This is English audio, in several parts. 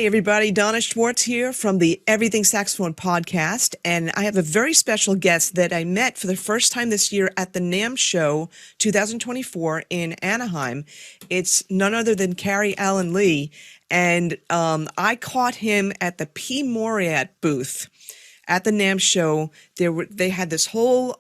Hey everybody, Donna Schwartz here from the Everything Saxophone podcast, and I have a very special guest that I met for the first time this year at the NAMM show 2024 in Anaheim. It's none other than Khari Allen Lee, and I caught him at the P. Mauriat booth at the NAMM show. They had this whole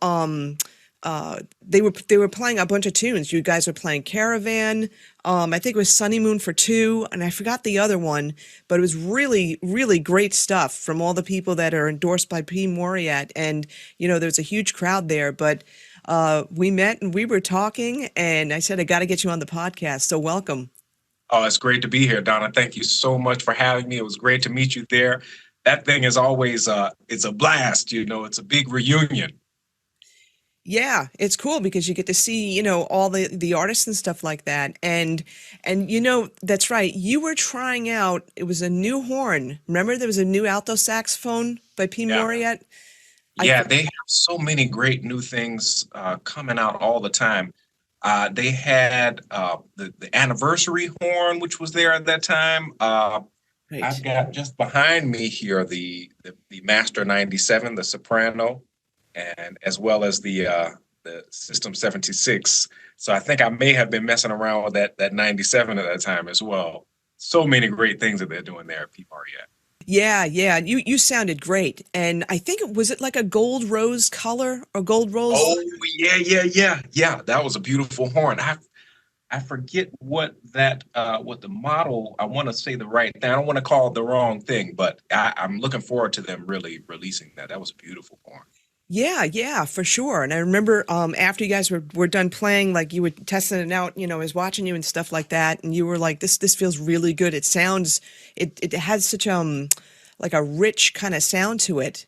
they were playing a bunch of tunes. You guys were playing Caravan. I think it was Sunny Moon for Two, and I forgot the other one, but it was really, really great stuff from all the people that are endorsed by P. Mauriat. And, you know, there's a huge crowd there, but we met and we were talking, and I said, I got to get you on the podcast. So welcome. Oh, it's great to be here, Donna. Thank you so much for having me. It was great to meet you there. That thing is always, it's a blast, you know, it's a big reunion. Yeah, it's cool because you get to see, you know, all the artists and stuff like that. And you know, that's right. You were trying out, it was a new horn. Remember there was a new alto saxophone by P. Mauriat? Yeah, they have so many great new things coming out all the time. They had the anniversary horn, which was there at that time. Right. I've got just behind me here the Master 97, the soprano, and as well as the System 76. So I think I may have been messing around with that 97 at that time as well. So many great things that they're doing there at P. Mauriat. Yeah, you sounded great. And I think was it like a gold rose color or gold rose? Oh, yeah. That was a beautiful horn. I forget what the model, I want to say the right thing. I don't want to call it the wrong thing, but I'm looking forward to them really releasing that. That was a beautiful horn. Yeah, for sure. And I remember after you guys were done playing, like you were testing it out, you know, I was watching you and stuff like that, and you were like, this feels really good. It sounds, it has such like a rich kind of sound to it.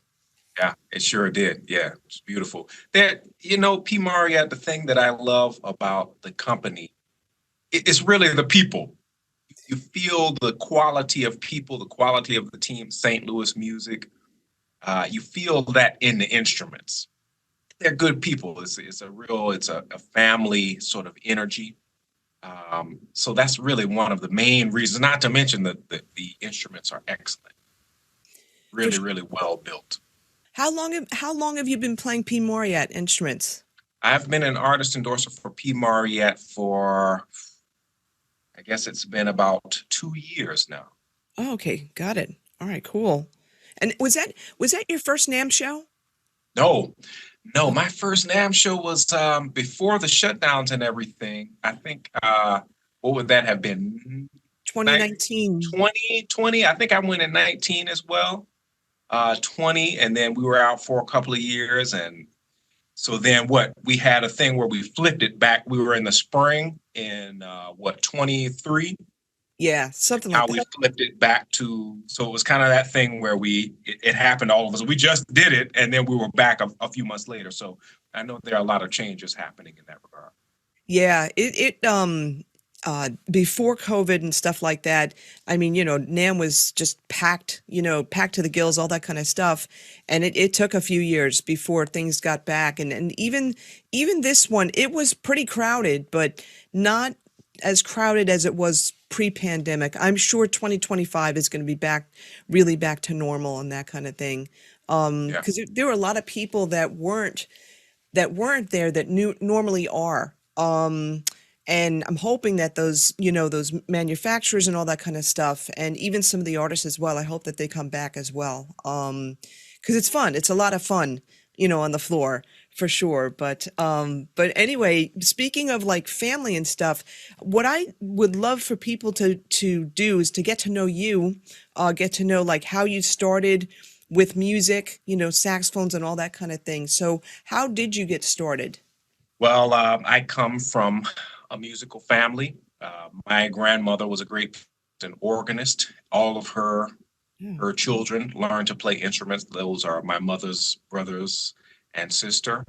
Yeah, it sure did. Yeah, it's beautiful. That, you know, P. Mauriat, the thing that I love about the company, it's really the people. You feel the quality of people, the quality of the team, St. Louis music. You feel that in the instruments. They're good people. It's a family sort of energy. So that's really one of the main reasons, not to mention that the instruments are excellent. Really, really well built. How long have you been playing P. Mauriat instruments? I've been an artist endorser for P. Mauriat for, I guess it's been about 2 years now. Oh, okay, got it. All right, cool. And was that your first NAMM show? No, my first NAMM show was before the shutdowns and everything. I think, what would that have been? 2019. 2020. I think I went in 19 as well. 20, and then we were out for a couple of years. And so then we had a thing where we flipped it back. We were in the spring in 23. Yeah, something like how that. We flipped it back to, so it was kind of that thing where it happened all of us. We just did it, and then we were back a few months later. So I know there are a lot of changes happening in that regard. Yeah, before COVID and stuff like that, I mean, you know, NAMM was just packed to the gills, all that kind of stuff. And it took a few years before things got back. And even this one, it was pretty crowded, but not as crowded as it was pre-pandemic. I'm sure 2025 is going to be really back to normal and that kind of thing. Because there were a lot of people that weren't there that normally are. And I'm hoping that those manufacturers and all that kind of stuff, and even some of the artists as well, I hope that they come back as well. Because it's fun. It's a lot of fun, you know, on the floor. For sure. But anyway, speaking of like family and stuff, what I would love for people to do is to get to know you, get to know like how you started with music, you know, saxophones and all that kind of thing. So how did you get started? Well, I come from a musical family. My grandmother was a great organist. All of her children learned to play instruments. Those are my mother's brothers and sister.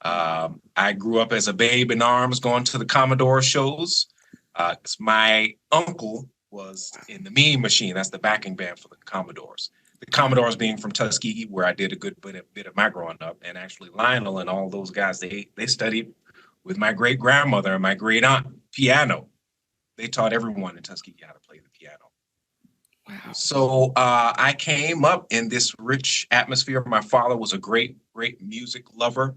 I grew up as a babe in arms going to the Commodore shows. My uncle was in the Mean Machine. That's the backing band for the Commodores. The Commodores being from Tuskegee, where I did a good bit of my growing up. And actually Lionel and all those guys, they studied with my great grandmother and my great aunt piano. They taught everyone in Tuskegee how to play the piano. Wow. So I came up in this rich atmosphere. My father was a great, great music lover.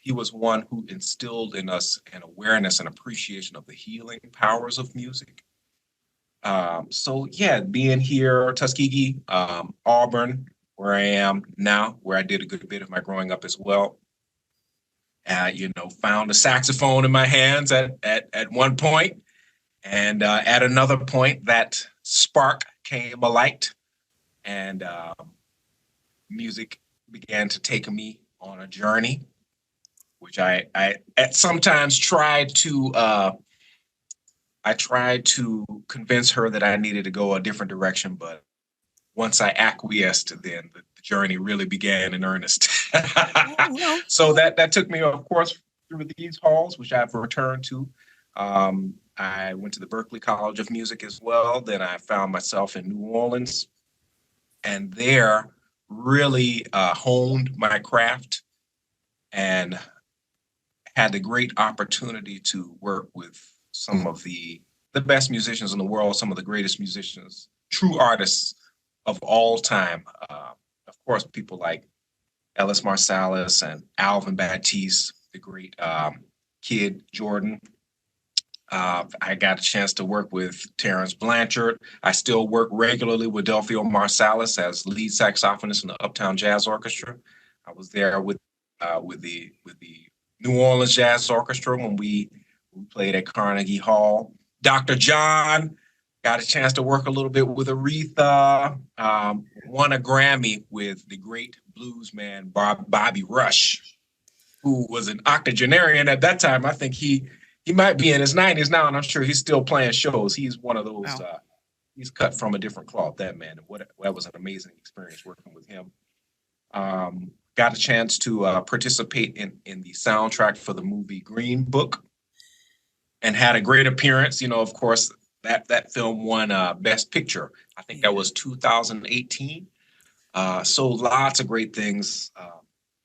He was one who instilled in us an awareness and appreciation of the healing powers of music. So yeah, being here, Tuskegee, Auburn, where I am now, where I did a good bit of my growing up as well. Found a saxophone in my hands at one point, and at another point, that spark came alight, and music began to take me on a journey, which I at sometimes tried to convince her that I needed to go a different direction, but once I acquiesced, then the journey really began in earnest. Oh, well. So that took me, of course, through these halls, which I've returned to. I went to the Berklee College of Music as well. Then I found myself in New Orleans, and there really honed my craft and had the great opportunity to work with some of the best musicians in the world, some of the greatest musicians, true artists of all time. Of course, people like Ellis Marsalis and Alvin Batiste, the great Kid Jordan. I got a chance to work with Terrence Blanchard. I still work regularly with Delphio Marsalis as lead saxophonist in the Uptown Jazz Orchestra. I was there with the New Orleans Jazz Orchestra when we played at Carnegie Hall. Dr. John got a chance to work a little bit with Aretha. Won a Grammy with the great blues man Bobby Rush, who was an octogenarian at that time. I think he might be in his 90s now, and I'm sure he's still playing shows. He's one of those. Wow. He's cut from a different cloth. That man. That was an amazing experience working with him. Got a chance to participate in the soundtrack for the movie Green Book, and had a great appearance. Of course, that film won Best Picture. I think that was 2018. So lots of great things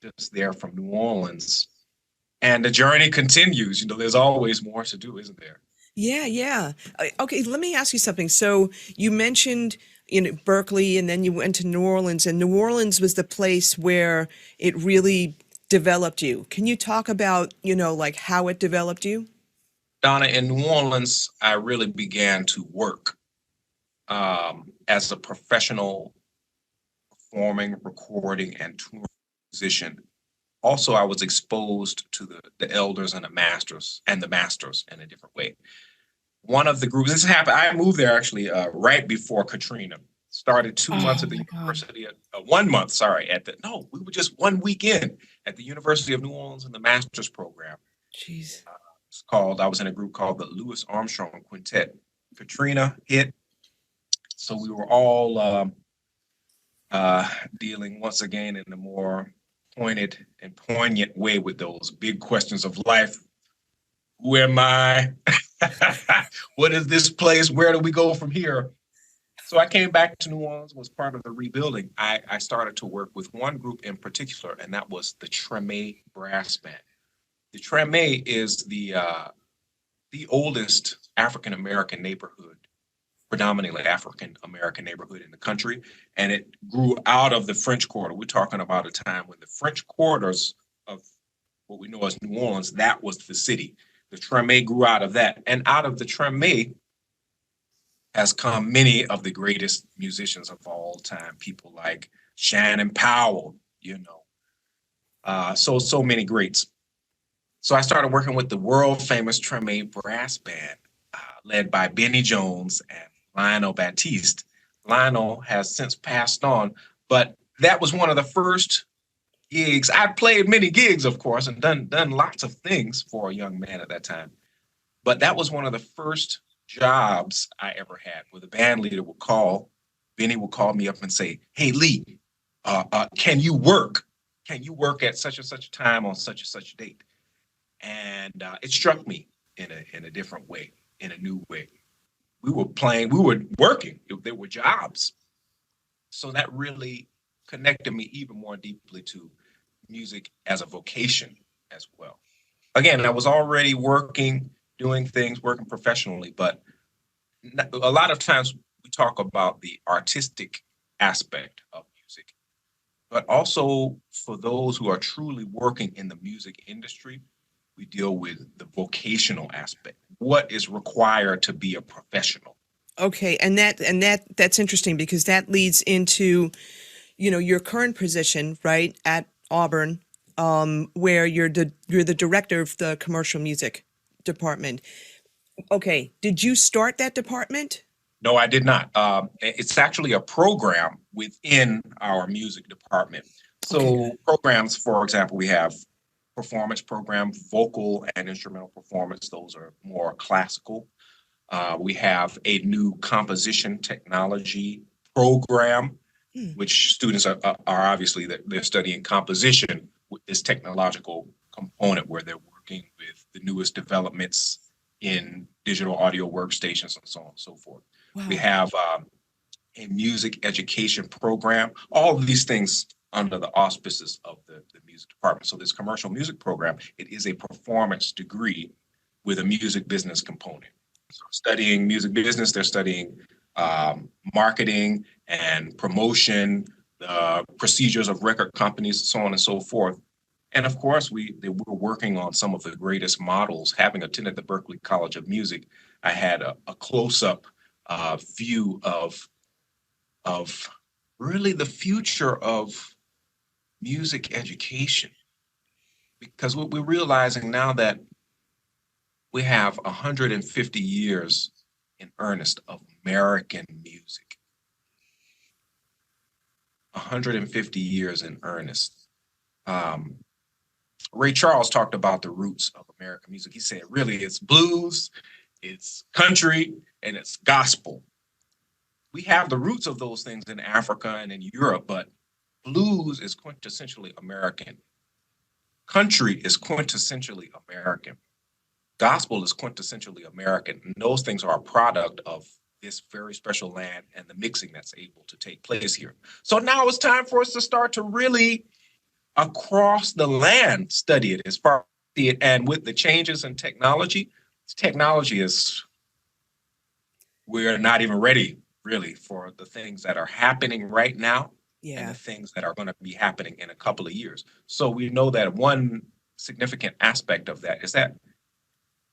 just there from New Orleans. And the journey continues. There's always more to do, isn't there? Yeah, yeah. Okay, let me ask you something. So you mentioned Berkeley, and then you went to New Orleans, and New Orleans was the place where it really developed you. Can you talk about, like how it developed you? Donna, in New Orleans, I really began to work as a professional performing, recording, and touring musician. Also, I was exposed to the elders and the masters in a different way. One of the groups, this happened, I moved there actually right before Katrina. Started 2 months at the university, 1 month, sorry, we were just 1 weekend at the University of New Orleans in the master's program. Jeez. I was in a group called the Louis Armstrong Quintet. Katrina hit, so we were all dealing once again in a more pointed and poignant way with those big questions of life. Who am I? What is this place? Where do we go from here? So I came back to New Orleans, was part of the rebuilding. I started to work with one group in particular, and that was the Treme Brass Band. The Treme is the oldest African-American neighborhood, predominantly African-American neighborhood in the country, and it grew out of the French Quarter. We're talking about a time when the French quarters of what we know as New Orleans, that was the city. The Treme grew out of that, and out of the Treme has come many of the greatest musicians of all time, people like Shannon Powell, so many greats. So I started working with the world famous Treme Brass Band, led by Benny Jones and Lionel Batiste. Lionel has since passed on, but that was one of the first gigs. I'd played many gigs, of course, and done lots of things for a young man at that time. But that was one of the first jobs I ever had, where the band leader Benny would call me up and say, "Hey, Lee, can you work? Can you work at such and such a time on such and such a date?" And it struck me in a different way, in a new way. We were working. There were jobs. So that really connected me even more deeply to music as a vocation as well. Again, I was already working, doing things, working professionally, but a lot of times we talk about the artistic aspect of music, but also for those who are truly working in the music industry, we deal with the vocational aspect. What is required to be a professional? Okay, and that's interesting because that leads into, your current position, right, at Auburn, where you're the director of the commercial music department. Okay, did you start that department? No, I did not. It's actually a program within our music department. Okay. So programs, for example, we have performance program, vocal and instrumental performance. Those are more classical. We have a new composition technology program, Hmm. which students are obviously that they're studying composition with this technological component where they're working with the newest developments in digital audio workstations and so on and so forth. We Wow. have a music education program, all of these things under the auspices of the music department. So this commercial music program, it is a performance degree with a music business component. So studying music business, they're studying marketing and promotion, the procedures of record companies, so on and so forth. And of course, we're working on some of the greatest models. Having attended the Berklee College of Music, I had a close-up view of really the future of music education. Because what we're realizing now that we have 150 years in earnest of American music. 150 years in earnest. Ray Charles talked about the roots of American music. He said, really, it's blues, it's country, and it's gospel. We have the roots of those things in Africa and in Europe, but blues is quintessentially American. Country is quintessentially American. Gospel is quintessentially American. And those things are a product of this very special land and the mixing that's able to take place here. So now it's time for us to start to really across the land study it as far as it. And with the changes in technology is, we're not even ready really for the things that are happening right now and the things that are going to be happening in a couple of years. So we know that one significant aspect of that is that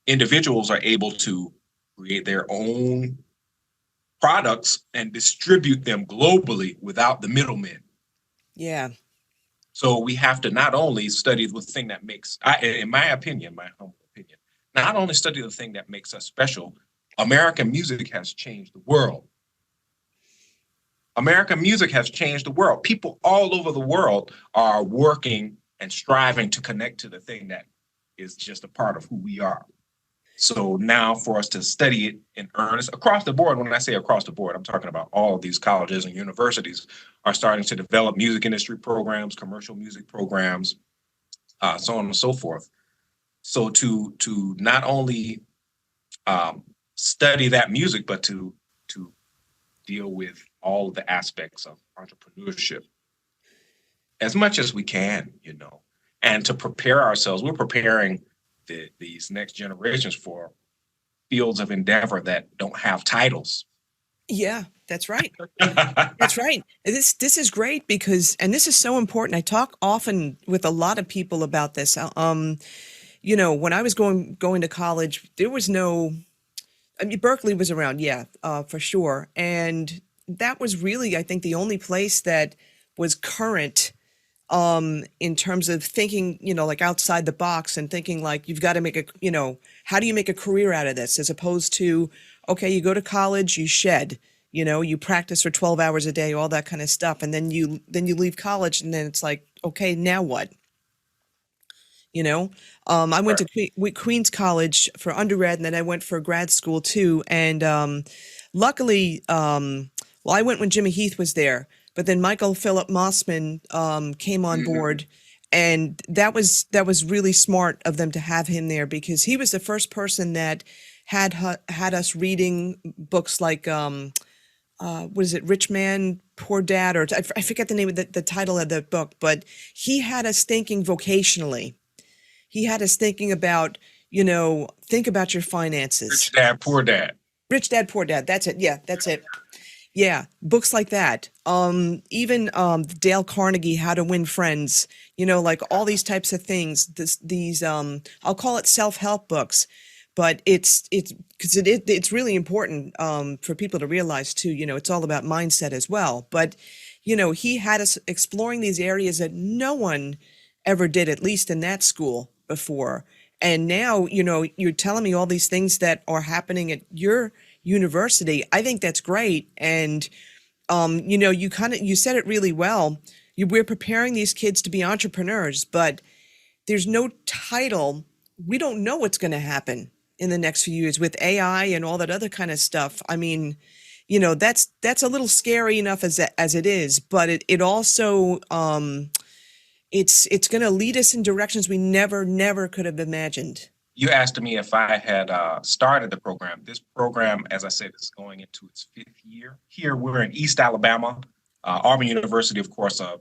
individuals are able to create their own products and distribute them globally without the middlemen. Yeah. So we have to not only study the thing that makes, in my opinion, my humble opinion, not only study the thing that makes us special. American music has changed the world. American music has changed the world. People all over the world are working and striving to connect to the thing that is just a part of who we are. So now for us to study it in earnest across the board, when I say across the board, I'm talking about all of these colleges and universities are starting to develop music industry programs, commercial music programs, so on and so forth. So to not only study that music, but to deal with all of the aspects of entrepreneurship as much as we can, and to prepare ourselves. We're preparing these next generations for fields of endeavor that don't have titles. Yeah, that's right. That's right. This is great because, and this is so important. I talk often with a lot of people about this. When I was going to college, there was no, I mean, Berkeley was around, yeah, for sure. And that was really, I think, the only place that was current in terms of thinking, like outside the box and thinking like you've got to make how do you make a career out of this as opposed to, okay, you go to college, you shed, you practice for 12 hours a day, all that kind of stuff. And then you leave college and then it's like, okay, now what? I went to Queens College for undergrad and then I went for grad school too. And luckily, well, I went when Jimmy Heath was there, but then Michael Philip Mossman came on board, and that was really smart of them to have him there because he was the first person that had us reading books like what is it, Rich Man, Poor Dad, or I forget the name of the title of the book, but he had us thinking vocationally. He had us thinking about, think about your finances. Rich Dad, Poor Dad. Rich Dad, Poor Dad. That's it. Yeah, that's it. Yeah, books like that. Even Dale Carnegie, How to Win Friends, like all these types of things. These I'll call it self-help books, but it's because it's really important for people to realize too. It's all about mindset as well. But he had us exploring these areas that no one ever did, at least in that school before. And now, you're telling me all these things that are happening at your university. I think that's great. And, you said it really well. We're preparing these kids to be entrepreneurs, but there's no title. We don't know what's going to happen in the next few years with AI and all that other kind of stuff. I mean, that's a little scary enough as it is, but it also, it's going to lead us in directions we never could have imagined. You asked me if I had started the program. This program, as I said, is going into its 5th year. Here, we're in East Alabama. Auburn University, of course, a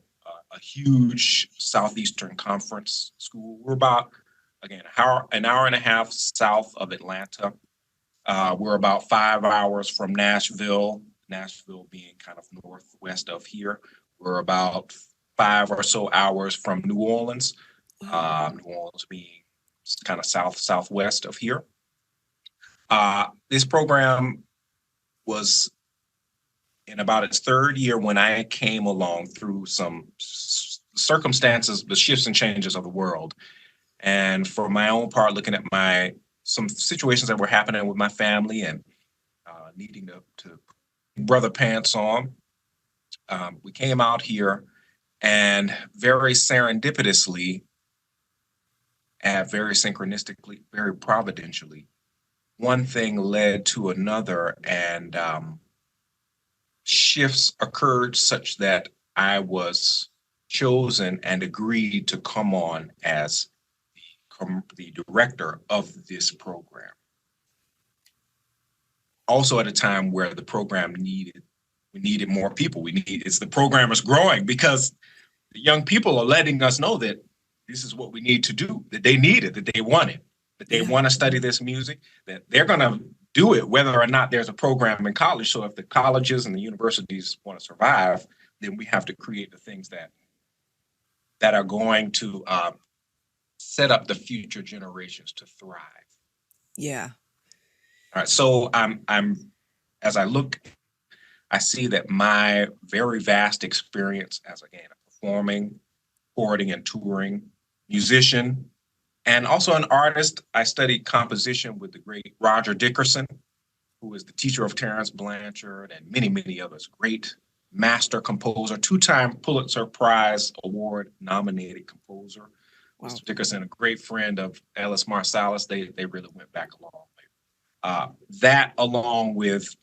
huge Southeastern Conference school. We're about, again, an hour and a half south of Atlanta. We're about 5 hours from Nashville being kind of northwest of here. We're about 5 or so hours from New Orleans, New Orleans being kind of southwest of here. This program was in about its 3rd year when I came along through some circumstances, the shifts and changes of the world. And for my own part, looking at some situations that were happening with my family and needing to brother pants on, we came out here and very serendipitously, very synchronistically, very providentially, one thing led to another, and shifts occurred such that I was chosen and agreed to come on as the director of this program. Also at a time where the program needed more people. The program is growing because the young people are letting us know that this is what we need to do, that they need it, that they want it, that they want to study this music, that they're going to do it whether or not there's a program in college. So if the colleges and the universities want to survive, then we have to create the things that are going to set up the future generations to thrive. Yeah. All right. So as I look, I see that my very vast experience as, again, a performing, recording, and touring musician, and also an artist. I studied composition with the great Roger Dickerson, who is the teacher of Terence Blanchard and many, many others. Great master composer, 2-time Pulitzer Prize Award nominated composer. Wow. Mr. Dickerson, a great friend of Ellis Marsalis. They really went back a long way. That, along with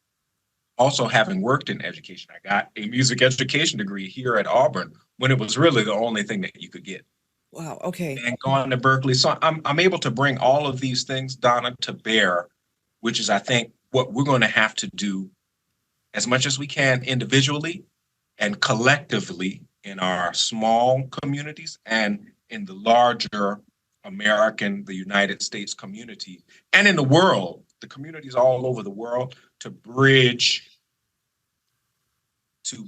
also having worked in education, I got a music education degree here at Auburn when it was really the only thing that you could get. Wow. Okay. And gone to Berkeley. So I'm able to bring all of these things, Donna, to bear, which is, I think, what we're going to have to do as much as we can individually and collectively in our small communities and in the larger the United States community, and in the world, the communities all over the world, to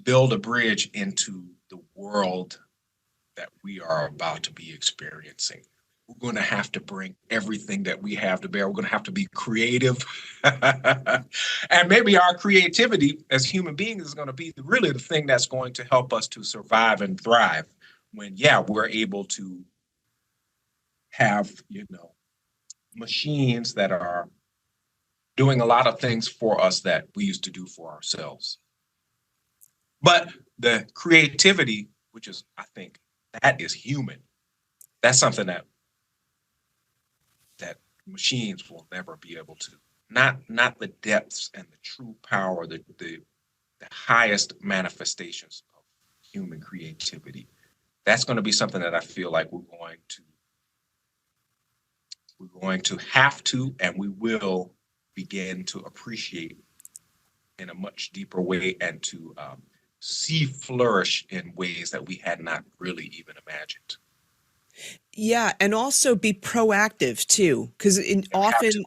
build a bridge into the world that we are about to be experiencing. We're going to have to bring everything that we have to bear. We're going to have to be creative. And maybe our creativity as human beings is going to be really the thing that's going to help us to survive and thrive when, we're able to have, machines that are doing a lot of things for us that we used to do for ourselves. But the creativity, which is, I think, that is human. That's something that machines will never be able to. Not the depths and the true power, the highest manifestations of human creativity. That's going to be something that I feel like we're going to have to, and we will begin to appreciate in a much deeper way, and to see flourish in ways that we had not really even imagined. Yeah, and also be proactive too, because often,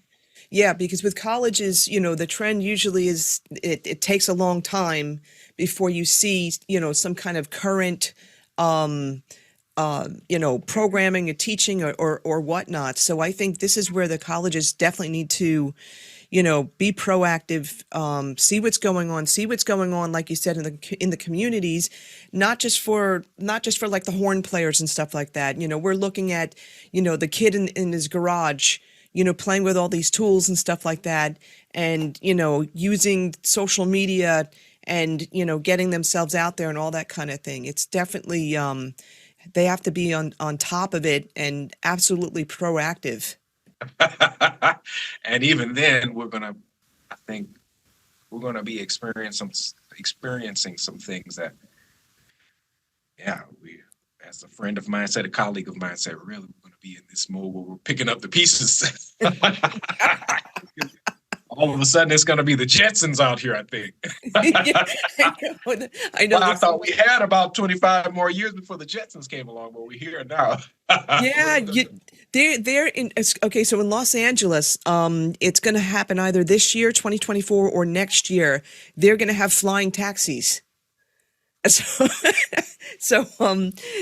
Yeah, because with colleges, the trend usually is it takes a long time before you see, some kind of current, um, programming or teaching or whatnot. So I think this is where the colleges definitely need to, be proactive, see what's going on, like you said, in the communities, not just for like the horn players and stuff like that. We're looking at, the kid in his garage, playing with all these tools and stuff like that, and, using social media and, getting themselves out there and all that kind of thing. It's definitely, they have to be on top of it and absolutely proactive. And even then, I think we're gonna be experiencing some things that, yeah, as a friend of mine said, a colleague of mine said, really, we're gonna be in this mode where we're picking up the pieces. All of a sudden, it's gonna be the Jetsons out here, I think. Yeah, I know Well, I this. thought we had about 25 more years before the Jetsons came along, but we're here now. Yeah, they're in. Okay, so in Los Angeles, it's going to happen either this year, 2024, or next year. They're going to have flying taxis. So, so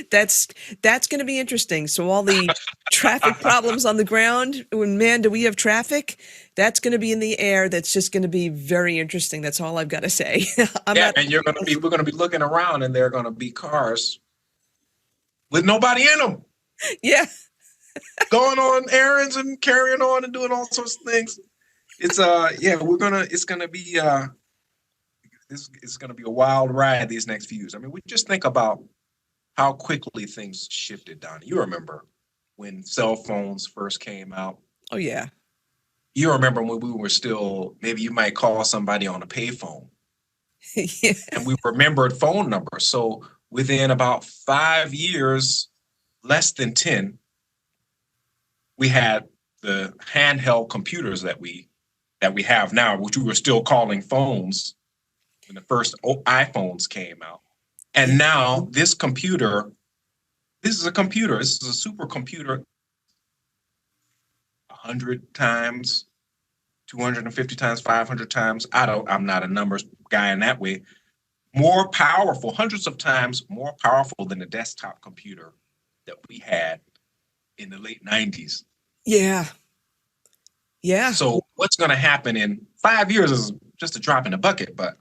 that's going to be interesting. So all the traffic problems on the ground, when man, do we have traffic? That's going to be in the air. That's just going to be very interesting. That's all I've got to say. Yeah, and we're gonna be looking around, and there are gonna be cars with nobody in them, Yeah. going on errands and carrying on and doing all sorts of things. It's it's gonna be a wild ride these next few years. I mean, we just think about how quickly things shifted, Donna. You remember when cell phones first came out. Oh yeah. You remember when we were still, maybe you might call somebody on a payphone. Yeah. And we remembered phone numbers. So within about 5 years, less than 10, we had the handheld computers that we have now, which we were still calling phones when the first iPhones came out. And now this is a computer. This is a supercomputer 100 times, 250 times, 500 times. I'm not a numbers guy in that way. More powerful, hundreds of times more powerful than the desktop computer that we had in the late 90s. Yeah. Yeah. So what's going to happen in 5 years is just a drop in the bucket, but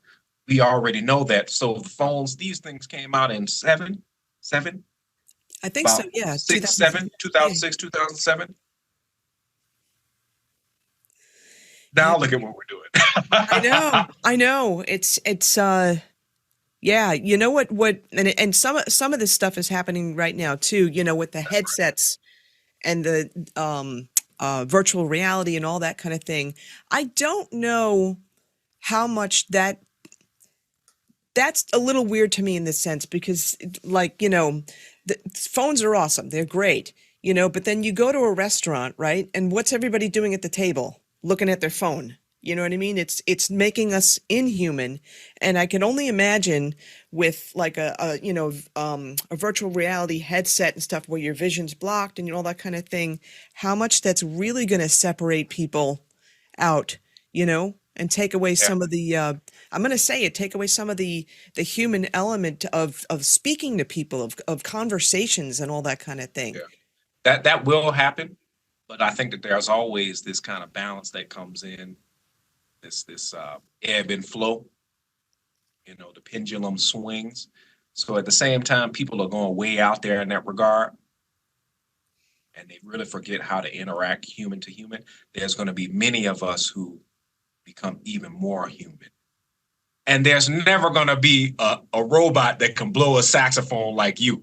we already know that. So the phones, these things came out in seven, I think so. about Yeah. 2006, 2007. Now look at what we're doing. I know. It's yeah, you know what and some of this stuff is happening right now too, with the headsets and the virtual reality and all that kind of thing. I don't know how much that's a little weird to me in this sense because like, the phones are awesome. They're great, but then you go to a restaurant, right? And what's everybody doing at the table? Looking at their phone. You know what I mean? It's making us inhuman, and I can only imagine with like a virtual reality headset and stuff where your vision's blocked and all that kind of thing, how much that's really going to separate people out, and take away Yeah. some of the I'm going to say it, take away some of the human element of speaking to people, of conversations and all that kind of thing. Yeah. That will happen, but I think that there's always this kind of balance that comes in, this ebb and flow. The pendulum swings. So at the same time, people are going way out there in that regard, and they really forget how to interact human to human. There's going to be many of us who become even more human. And there's never going to be a robot that can blow a saxophone like you.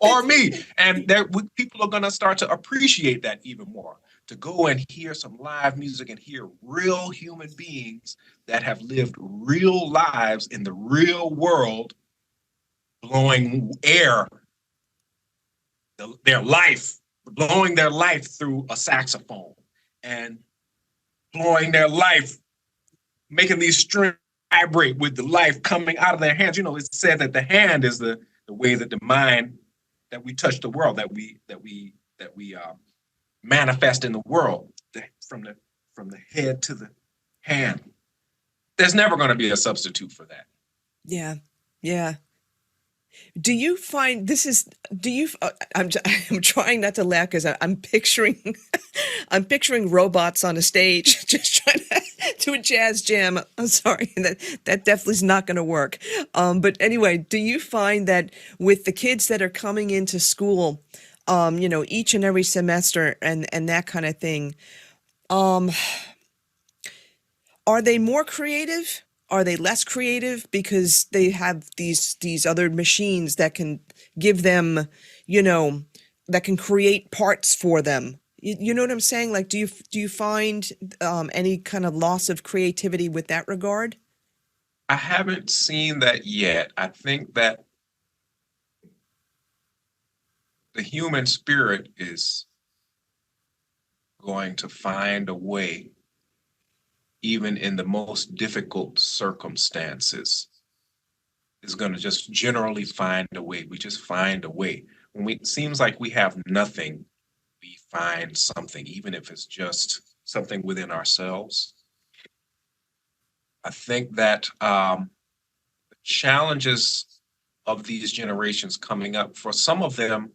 Or me. And people are going to start to appreciate that even more. To go and hear some live music and hear real human beings that have lived real lives in the real world, blowing blowing their life through a saxophone and blowing their life, making these strings vibrate with the life coming out of their hands. It's said that the hand is the way that the mind, that we touch the world, that we manifest in the world, from the head to the hand. There's never going to be a substitute for that. Yeah. Yeah. Do you find this is, do you, I'm trying not to laugh because I'm picturing, I'm picturing robots on a stage just trying to do a jazz jam. I'm sorry, that definitely is not going to work. But anyway, do you find that with the kids that are coming into school, each and every semester and that kind of thing, um, are they more creative? Are they less creative because they have these other machines that can give them, that can create parts for them? You know what I'm saying? Like, do you find any kind of loss of creativity with that regard? I haven't seen that yet. I think that the human spirit is going to find a way, even in the most difficult circumstances, is going to just generally find a way. We just find a way. It seems like we have nothing, we find something, even if it's just something within ourselves. I think that the challenges of these generations coming up, for some of them,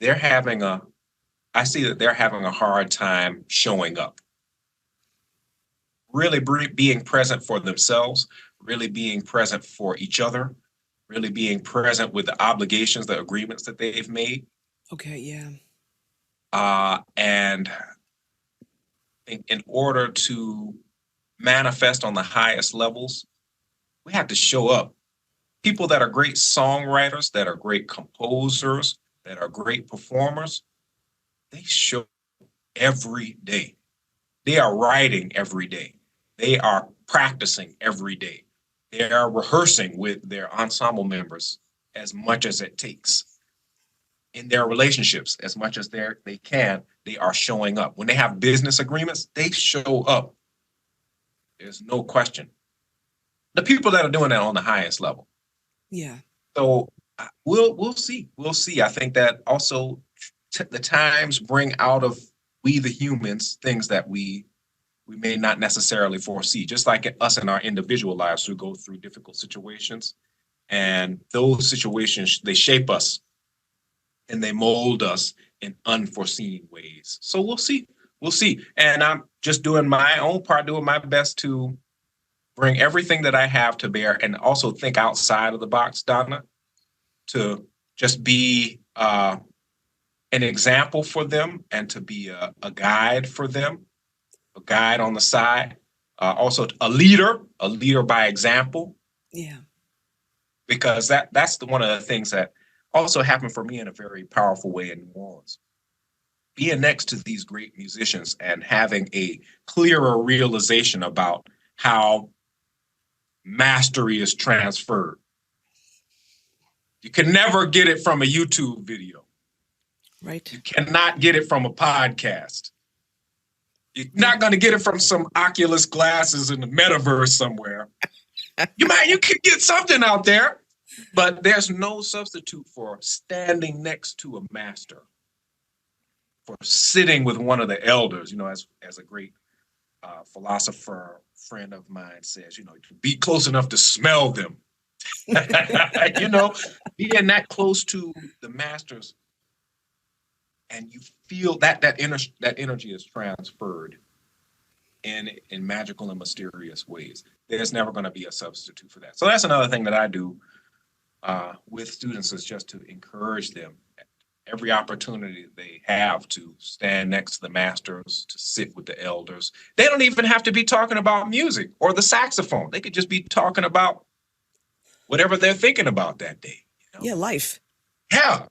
I see that they're having a hard time showing up, really being present for themselves, really being present for each other, really being present with the obligations, the agreements that they've made. Okay, yeah. And in order to manifest on the highest levels, we have to show up. People that are great songwriters, that are great composers, that are great performers, they show up every day. They are writing every day. They are practicing every day. They are rehearsing with their ensemble members as much as it takes. In their relationships, as much as they can, they are showing up. When they have business agreements, they show up. There's no question. The people that are doing that on the highest level. Yeah. So we'll see. We'll see. I think that also the times bring out of we the humans things that we may not necessarily foresee, just like us in our individual lives who go through difficult situations. And those situations, they shape us and they mold us in unforeseen ways. So we'll see. We'll see. And I'm just doing my own part, doing my best to bring everything that I have to bear and also think outside of the box, Donna, to just be an example for them and to be a guide for them, a guide on the side, also a leader by example. Yeah. Because that's one of the things that also happened for me in a very powerful way in New Orleans. Being next to these great musicians and having a clearer realization about how mastery is transferred. You can never get it from a YouTube video. Right. You cannot get it from a podcast. You're not going to get it from some Oculus glasses in the metaverse somewhere. You can get something out there, but there's no substitute for standing next to a master, for sitting with one of the elders, as a great philosopher friend of mine says, to be close enough to smell them. Being that close to the masters, and you feel that energy is transferred in magical and mysterious ways. There's never going to be a substitute for that. So that's another thing that I do with students, is just to encourage them every opportunity they have to stand next to the masters, to sit with the elders. They don't even have to be talking about music or the saxophone. They could just be talking about whatever they're thinking about that day. Yeah, life. Yeah.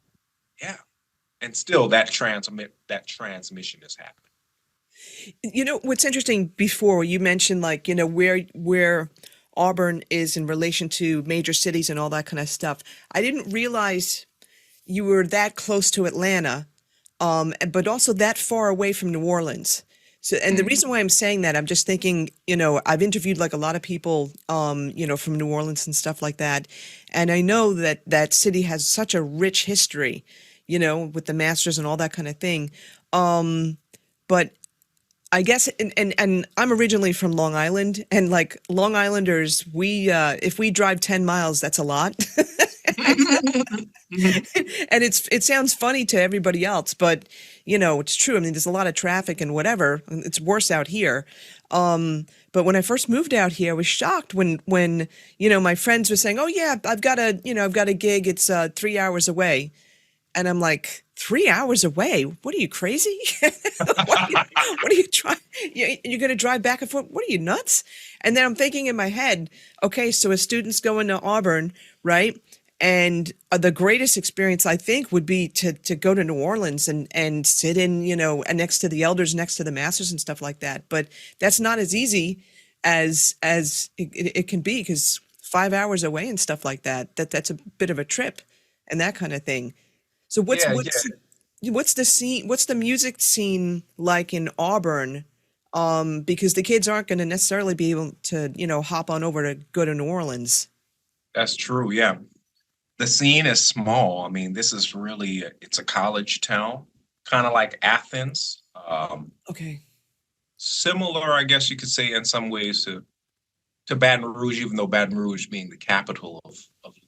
And still that transmission is happening. What's interesting, before you mentioned, like, where Auburn is in relation to major cities and all that kind of stuff. I didn't realize you were that close to Atlanta, but also that far away from New Orleans. So, and the reason why I'm saying that, I'm just thinking, I've interviewed like a lot of people, from New Orleans and stuff like that. And I know that that city has such a rich history, with the masters and all that kind of thing. but I guess, and I'm originally from Long Island, and like Long Islanders, we if we drive 10 miles, that's a lot. And it sounds funny to everybody else, but it's true. I mean, there's a lot of traffic and whatever. And it's worse out here. But when I first moved out here, I was shocked when my friends were saying, "Oh yeah, I've got a gig. It's 3 hours away." And I'm like, 3 hours away? What are you, crazy? What are you trying? You're going to drive back and forth? What are you, nuts? And then I'm thinking in my head, okay, so a student's going to Auburn, right? And the greatest experience, I think, would be to go to New Orleans and sit in, and next to the elders, next to the masters and stuff like that. But that's not as easy as it can be, because 5 hours away and stuff like that's a bit of a trip and that kind of thing. So Yeah, what's the scene? What's the music scene like in Auburn? Because the kids aren't going to necessarily be able to, hop on over to go to New Orleans. that's true. Yeah. The scene is small. I mean, this is really, it's a college town, kind of like Athens. Okay. Similar, I guess you could say, in some ways to Baton Rouge, even though Baton Rouge being the capital of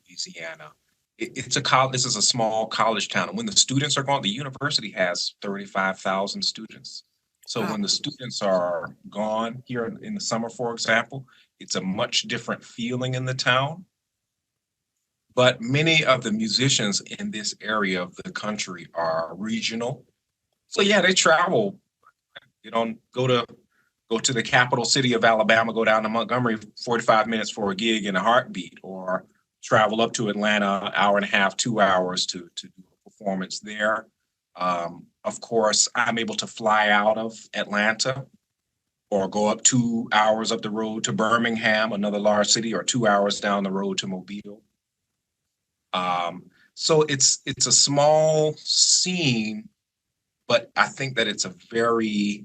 Louisiana. This is a small college town. And when the students are gone, the university has 35,000 students. So Wow. when the students are gone here in the summer, for example, it's a much different feeling in the town. But many of the musicians in this area of the country are regional. So yeah, they travel. You don't go to the capital city of Alabama, go down to Montgomery, 45 minutes for a gig in a heartbeat, or travel up to Atlanta, an hour and a half, 2 hours to do a performance there. Of course, I'm able to fly out of Atlanta or go up 2 hours up the road to Birmingham, another large city, or 2 hours down the road to Mobile. So it's a small scene, but I think that it's a very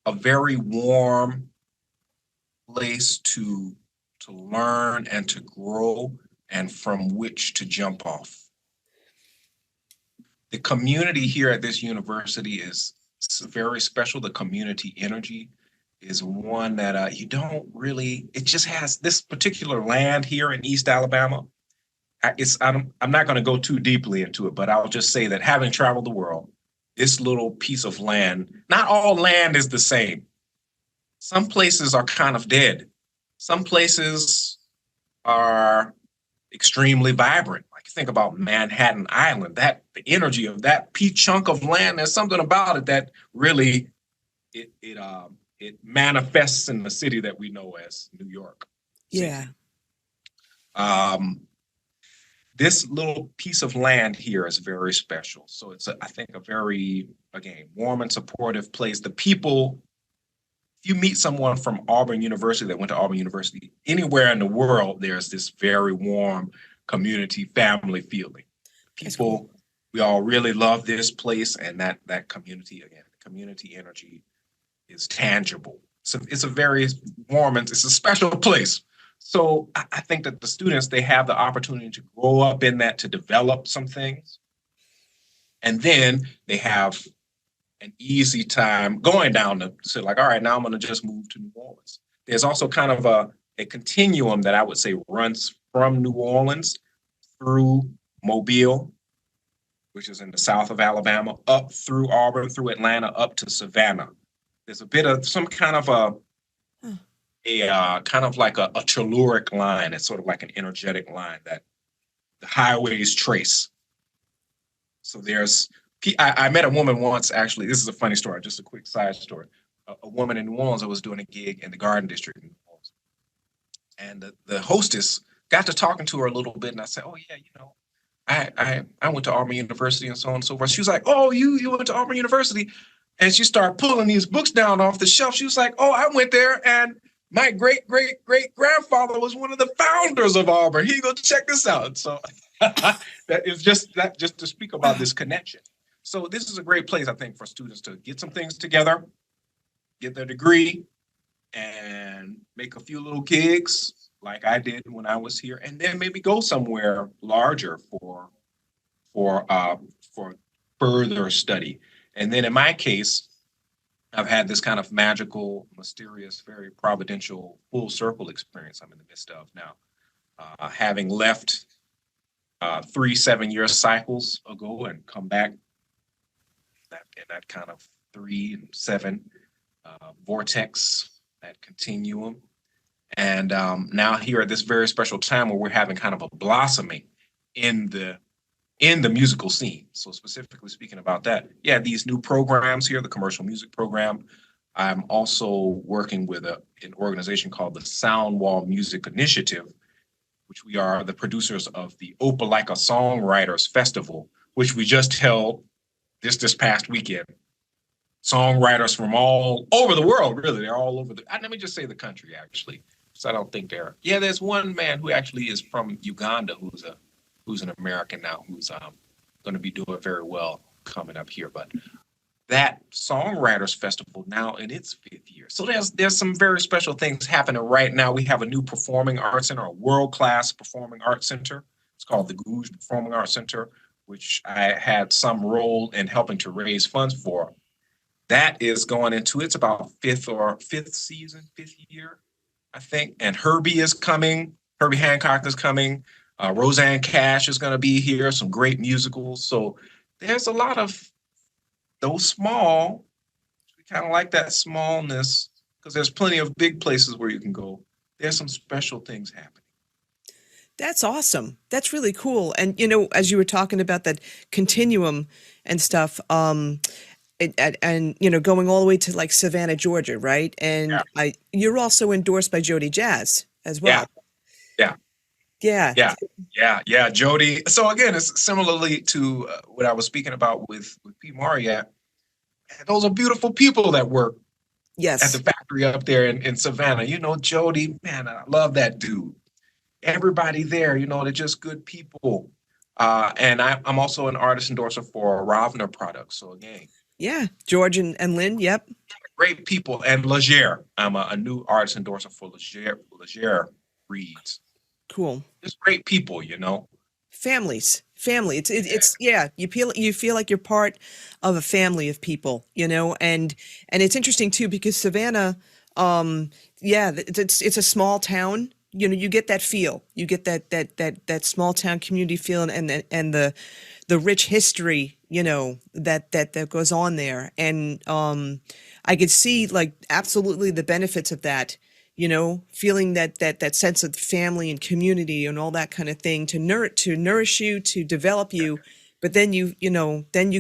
warm place to learn and to grow, and from which to jump off. The community here at this university is very special. The community energy is one that you don't really, it just has this particular land here in East Alabama. I'm not going to go too deeply into it, but I'll just say that having traveled the world, this little piece of land, not all land is the same. Some places are kind of dead. Some places are extremely vibrant. Like, think about Manhattan Island, the energy of that chunk of land, there's something about it that really it manifests in the city that we know as New York City. Yeah. This little piece of land here is very special. So it's, I think, a very, again, warm and supportive place. The people, if you meet someone from Auburn University that went to Auburn University, anywhere in the world, there's this very warm community family feeling. People, cool. We all really love this place, and that community, again, community energy is tangible. So it's a very warm, and it's a special place. So I think that the students, they have the opportunity to grow up in that, to develop some things. And then they have an easy time going down to like, all right, now I'm going to just move to New Orleans. There's also kind of a continuum that I would say runs from New Orleans through Mobile, which is in the south of Alabama, up through Auburn, through Atlanta, up to Savannah. There's a bit of some kind of a kind of like a telluric line. It's sort of like an energetic line that the highways trace. So I met a woman once, actually. This is a funny story, just a quick side story. A woman in New Orleans that was doing a gig in the Garden District in New Orleans. And the hostess got to talking to her a little bit, and I said, oh yeah, I went to Auburn University and so on and so forth. She was like, oh, you went to Auburn University? And she started pulling these books down off the shelf. She was like, oh, I went there, and my great-great-great-grandfather was one of the founders of Auburn. Here you go, check this out. So that is just to speak about this connection. So this is a great place, I think, for students to get some things together, get their degree, and make a few little gigs like I did when I was here, and then maybe go somewhere larger for further study. And then in my case, I've had this kind of magical, mysterious, very providential full circle experience I'm in the midst of now. Having left 3 7-year cycles ago and come back in that kind of 3 and 7 vortex, that continuum. And now here at this very special time where we're having kind of a blossoming in the musical scene. So specifically speaking about that, yeah, these new programs here, the commercial music program. I'm also working with an organization called the Soundwall Music Initiative, which we are the producers of the Opelika Songwriters Festival, which we just held this past weekend. Songwriters from all over the world, really. They're all over let me just say the country, actually. So I don't think there's one man who actually is from Uganda who's an American now, who's going to be doing very well coming up here. But that Songwriters Festival now in its 5th year. So there's some very special things happening right now. We have a new performing arts center, a world-class performing arts center. It's called the Gouge Performing Arts Center, which I had some role in helping to raise funds for. That is going into it's about 5th season, 5th year, I think. And Herbie is coming. Herbie Hancock is coming. Roseanne Cash is going to be here. Some great musicals. So there's a lot of those small. We kind of like that smallness because there's plenty of big places where you can go. There's some special things happening. That's awesome. That's really cool. And, as you were talking about that continuum and stuff, and going all the way to like Savannah, Georgia, right? And yeah. You're also endorsed by Jody Jazz as well. Yeah, Jody. So again, it's similarly to what I was speaking about with P. Mauriat. Those are beautiful people that work at the factory up there in Savannah. Jody, man, I love that dude. Everybody there, they're just good people. And I'm also an artist endorser for Rovner products. So again. Yeah, George and Lynn, yep. Great people. And Leger. I'm a new artist endorser for Leger Reeds. Cool. Just great people, Family. It's you feel like you're part of a family of people, and it's interesting too because Savannah, it's a small town. You get that feel. You get that small town community feel and the rich history, that goes on there. And I could see like absolutely the benefits of that, feeling that sense of family and community and all that kind of thing to nourish you, to develop you. But then you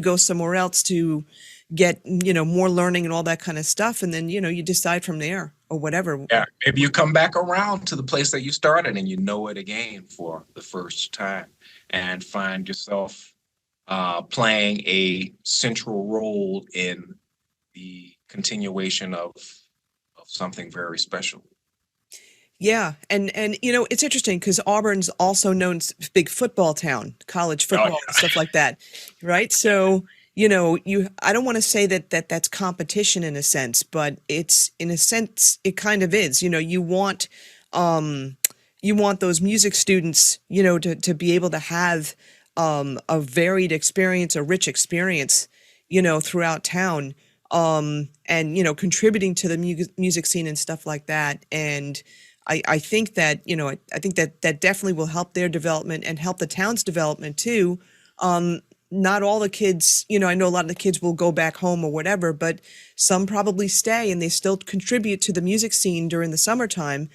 go somewhere else to get, more learning and all that kind of stuff. And then, you decide from there or whatever. Yeah. Maybe you come back around to the place that you started and you know it again for the first time and find yourself playing a central role in the continuation of something very special. Yeah. And it's interesting because Auburn's also known as a big football town, college football and stuff like that. Right. So, I don't want to say that's competition in a sense, but it's in a sense, it kind of is, you want those music students, to be able to have a varied experience, a rich experience, throughout town, and, contributing to the music scene and stuff like that. And I think that, that definitely will help their development and help the town's development too. Not all the kids, I know a lot of the kids will go back home or whatever, but some probably stay and they still contribute to the music scene during the summertime.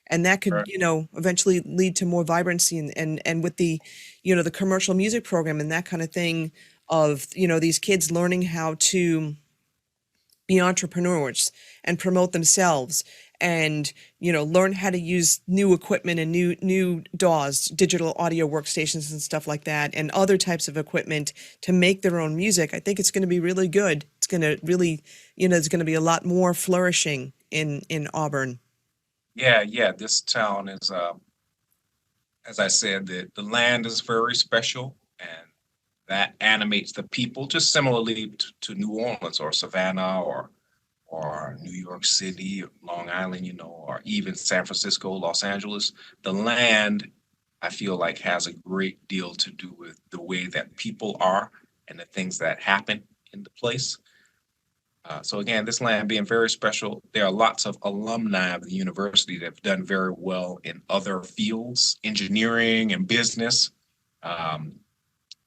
And that could, eventually lead to more vibrancy and with the, the commercial music program and that kind of thing of, these kids learning how to be entrepreneurs and promote themselves and, learn how to use new equipment and new DAWs, digital audio workstations and stuff like that, and other types of equipment to make their own music. I think it's going to be really good. It's going to really, there's going to be a lot more flourishing in Auburn. Yeah. This town is, as I said, the land is very special and that animates the people, just similarly to New Orleans or Savannah or New York City, or Long Island, or even San Francisco, Los Angeles. The land, I feel like, has a great deal to do with the way that people are and the things that happen in the place. So again, this land being very special, there are lots of alumni of the university that have done very well in other fields, engineering and business, um,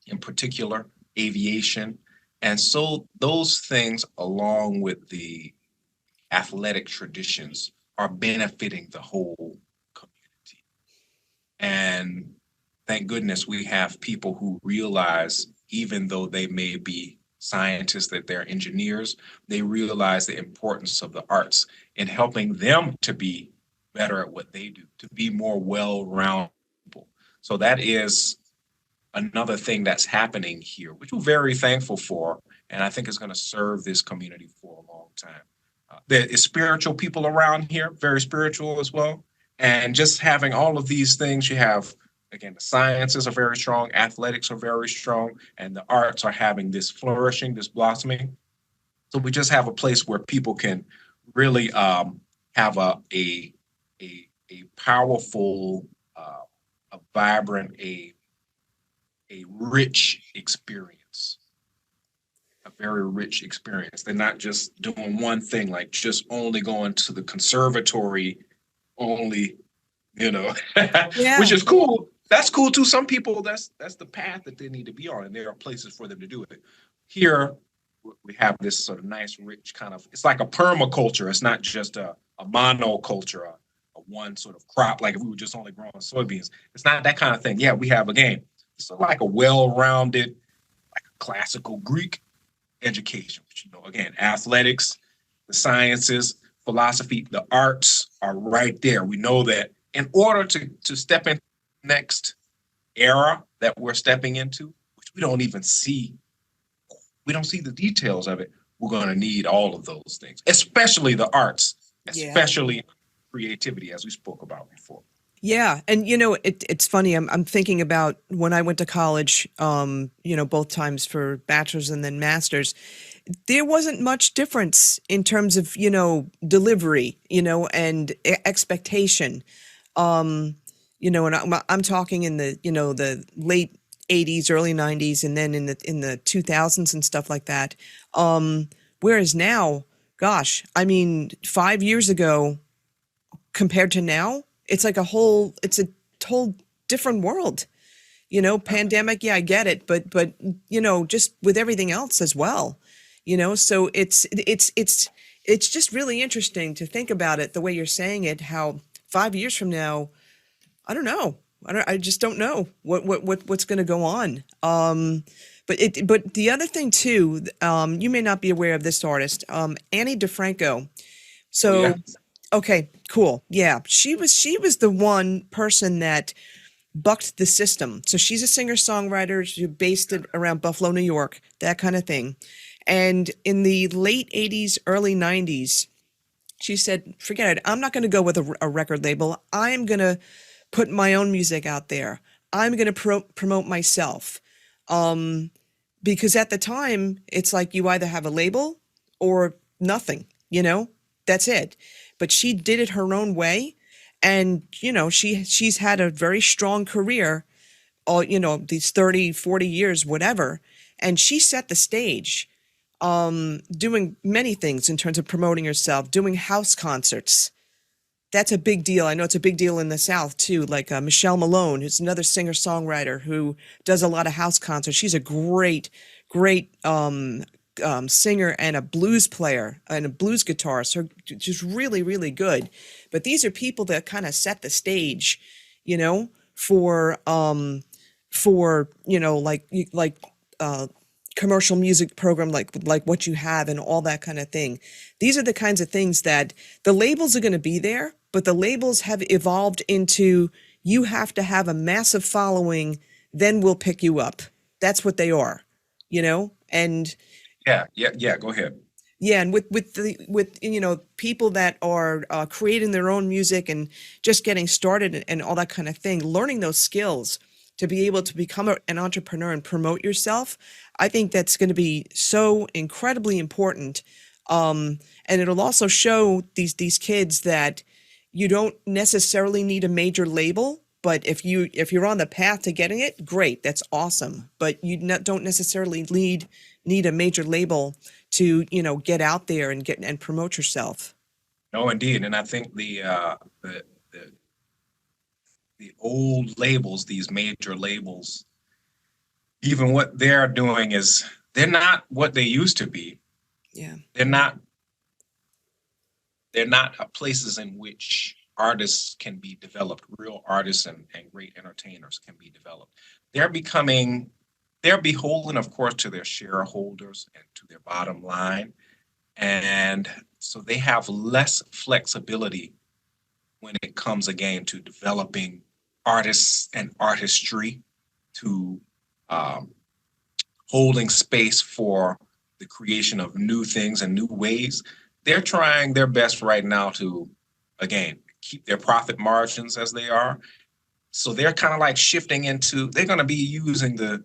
in particular, aviation. And so those things, along with the athletic traditions, are benefiting the whole community. And thank goodness we have people who realize, even though they may be scientists, that they're engineers, they realize the importance of the arts in helping them to be better at what they do, to be more well-rounded people. So that is another thing that's happening here, which we're very thankful for, and I think is going to serve this community for a long time. There is spiritual people around here, very spiritual as well. And just having all of these things, you have, again, the sciences are very strong, athletics are very strong, and the arts are having this flourishing, this blossoming. So we just have a place where people can really have a powerful, a vibrant, a rich experience, a very rich experience. They're not just doing one thing, like just only going to the conservatory, only, Yeah. which is cool. That's cool too. Some people, that's the path that they need to be on, and there are places for them to do it. Here, we have this sort of nice, rich kind of, it's like a permaculture. It's not just a monoculture, a one sort of crop, like if we were just only growing soybeans. It's not that kind of thing. Yeah, we have, again, so like a well-rounded, like a classical Greek education, which, again, athletics, the sciences, philosophy, the arts are right there. We know that in order to step in next era that we're stepping into, which we don't see the details of it, we're going to need all of those things, especially the arts, especially creativity, as we spoke about before. Yeah, and it's funny. I'm thinking about when I went to college. Both times for bachelor's and then master's. There wasn't much difference in terms of delivery, and expectation. And I'm talking in the late '80s, early '90s, and then in the 2000s and stuff like that. Whereas now, gosh, I mean, 5 years ago compared to now, it's a whole different world, pandemic. Yeah, I get it. But just with everything else as well, so it's just really interesting to think about it the way you're saying it, how 5 years from now, I don't know. I just don't know what's going to go on. But the other thing too, you may not be aware of this artist, Annie DeFranco. So, Oh, yeah. Okay, cool. Yeah, she was the one person that bucked the system. So she's a singer-songwriter. She's based it around Buffalo, New York, that kind of thing. And in the late 80s, early 90s, she said, forget it. I'm not going to go with a record label. I am going to put my own music out there. I'm going to promote myself. Because at the time, it's like you either have a label or nothing, that's it. But she did it her own way. And, she's had a very strong career, all, these 30, 40 years, whatever. And she set the stage, doing many things in terms of promoting herself, doing house concerts. That's a big deal. I know it's a big deal in the South too. Like Michelle Malone, who's another singer-songwriter who does a lot of house concerts. She's a great singer and a blues player and a blues guitarist. So just really, really good. But these are people that kind of set the stage, for commercial music program like what you have and all that kind of thing. These are the kinds of things that the labels are going to be there, but the labels have evolved into, you have to have a massive following, then we'll pick you up. That's what they are, and Yeah. Go ahead. yeah, and with people that are creating their own music and just getting started and all that kind of thing, learning those skills to be able to become an entrepreneur and promote yourself, I think that's going to be so incredibly important. And it'll also show these kids that you don't necessarily need a major label But if you're on the path to getting it, great, that's awesome. But you don't necessarily need a major label to, get out there and promote yourself. No, indeed. And I think the the old labels, these major labels, even what they're doing is they're not what they used to be. Yeah. They're not places in which artists can be developed, real artists and great entertainers can be developed. They're beholden, of course, to their shareholders and to their bottom line. And so they have less flexibility when it comes again to developing artists and artistry, to um, holding space for the creation of new things and new ways. They're trying their best right now to, again, keep their profit margins as they are. So they're kind of like shifting into, they're going to be using the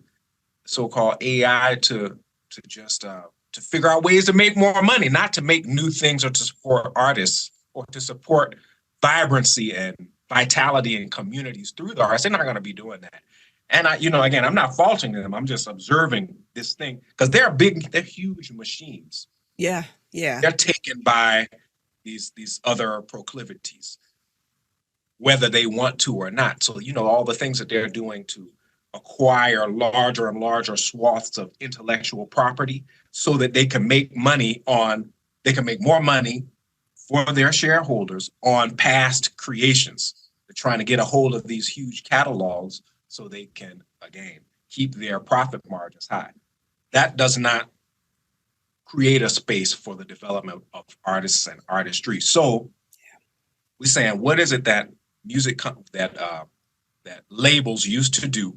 so-called AI to just to figure out ways to make more money, not to make new things or to support artists or to support vibrancy and vitality in communities through the arts. They're not going to be doing that. And again, I'm not faulting them. I'm just observing this thing because they're huge machines. Yeah, yeah. They're taken by these other proclivities, whether they want to or not. So, all the things that they're doing to acquire larger and larger swaths of intellectual property so that they can make more money for their shareholders on past creations. They're trying to get a hold of these huge catalogs so they can, again, keep their profit margins high. That does not create a space for the development of artists and artistry. So we're saying, what is it that that labels used to do?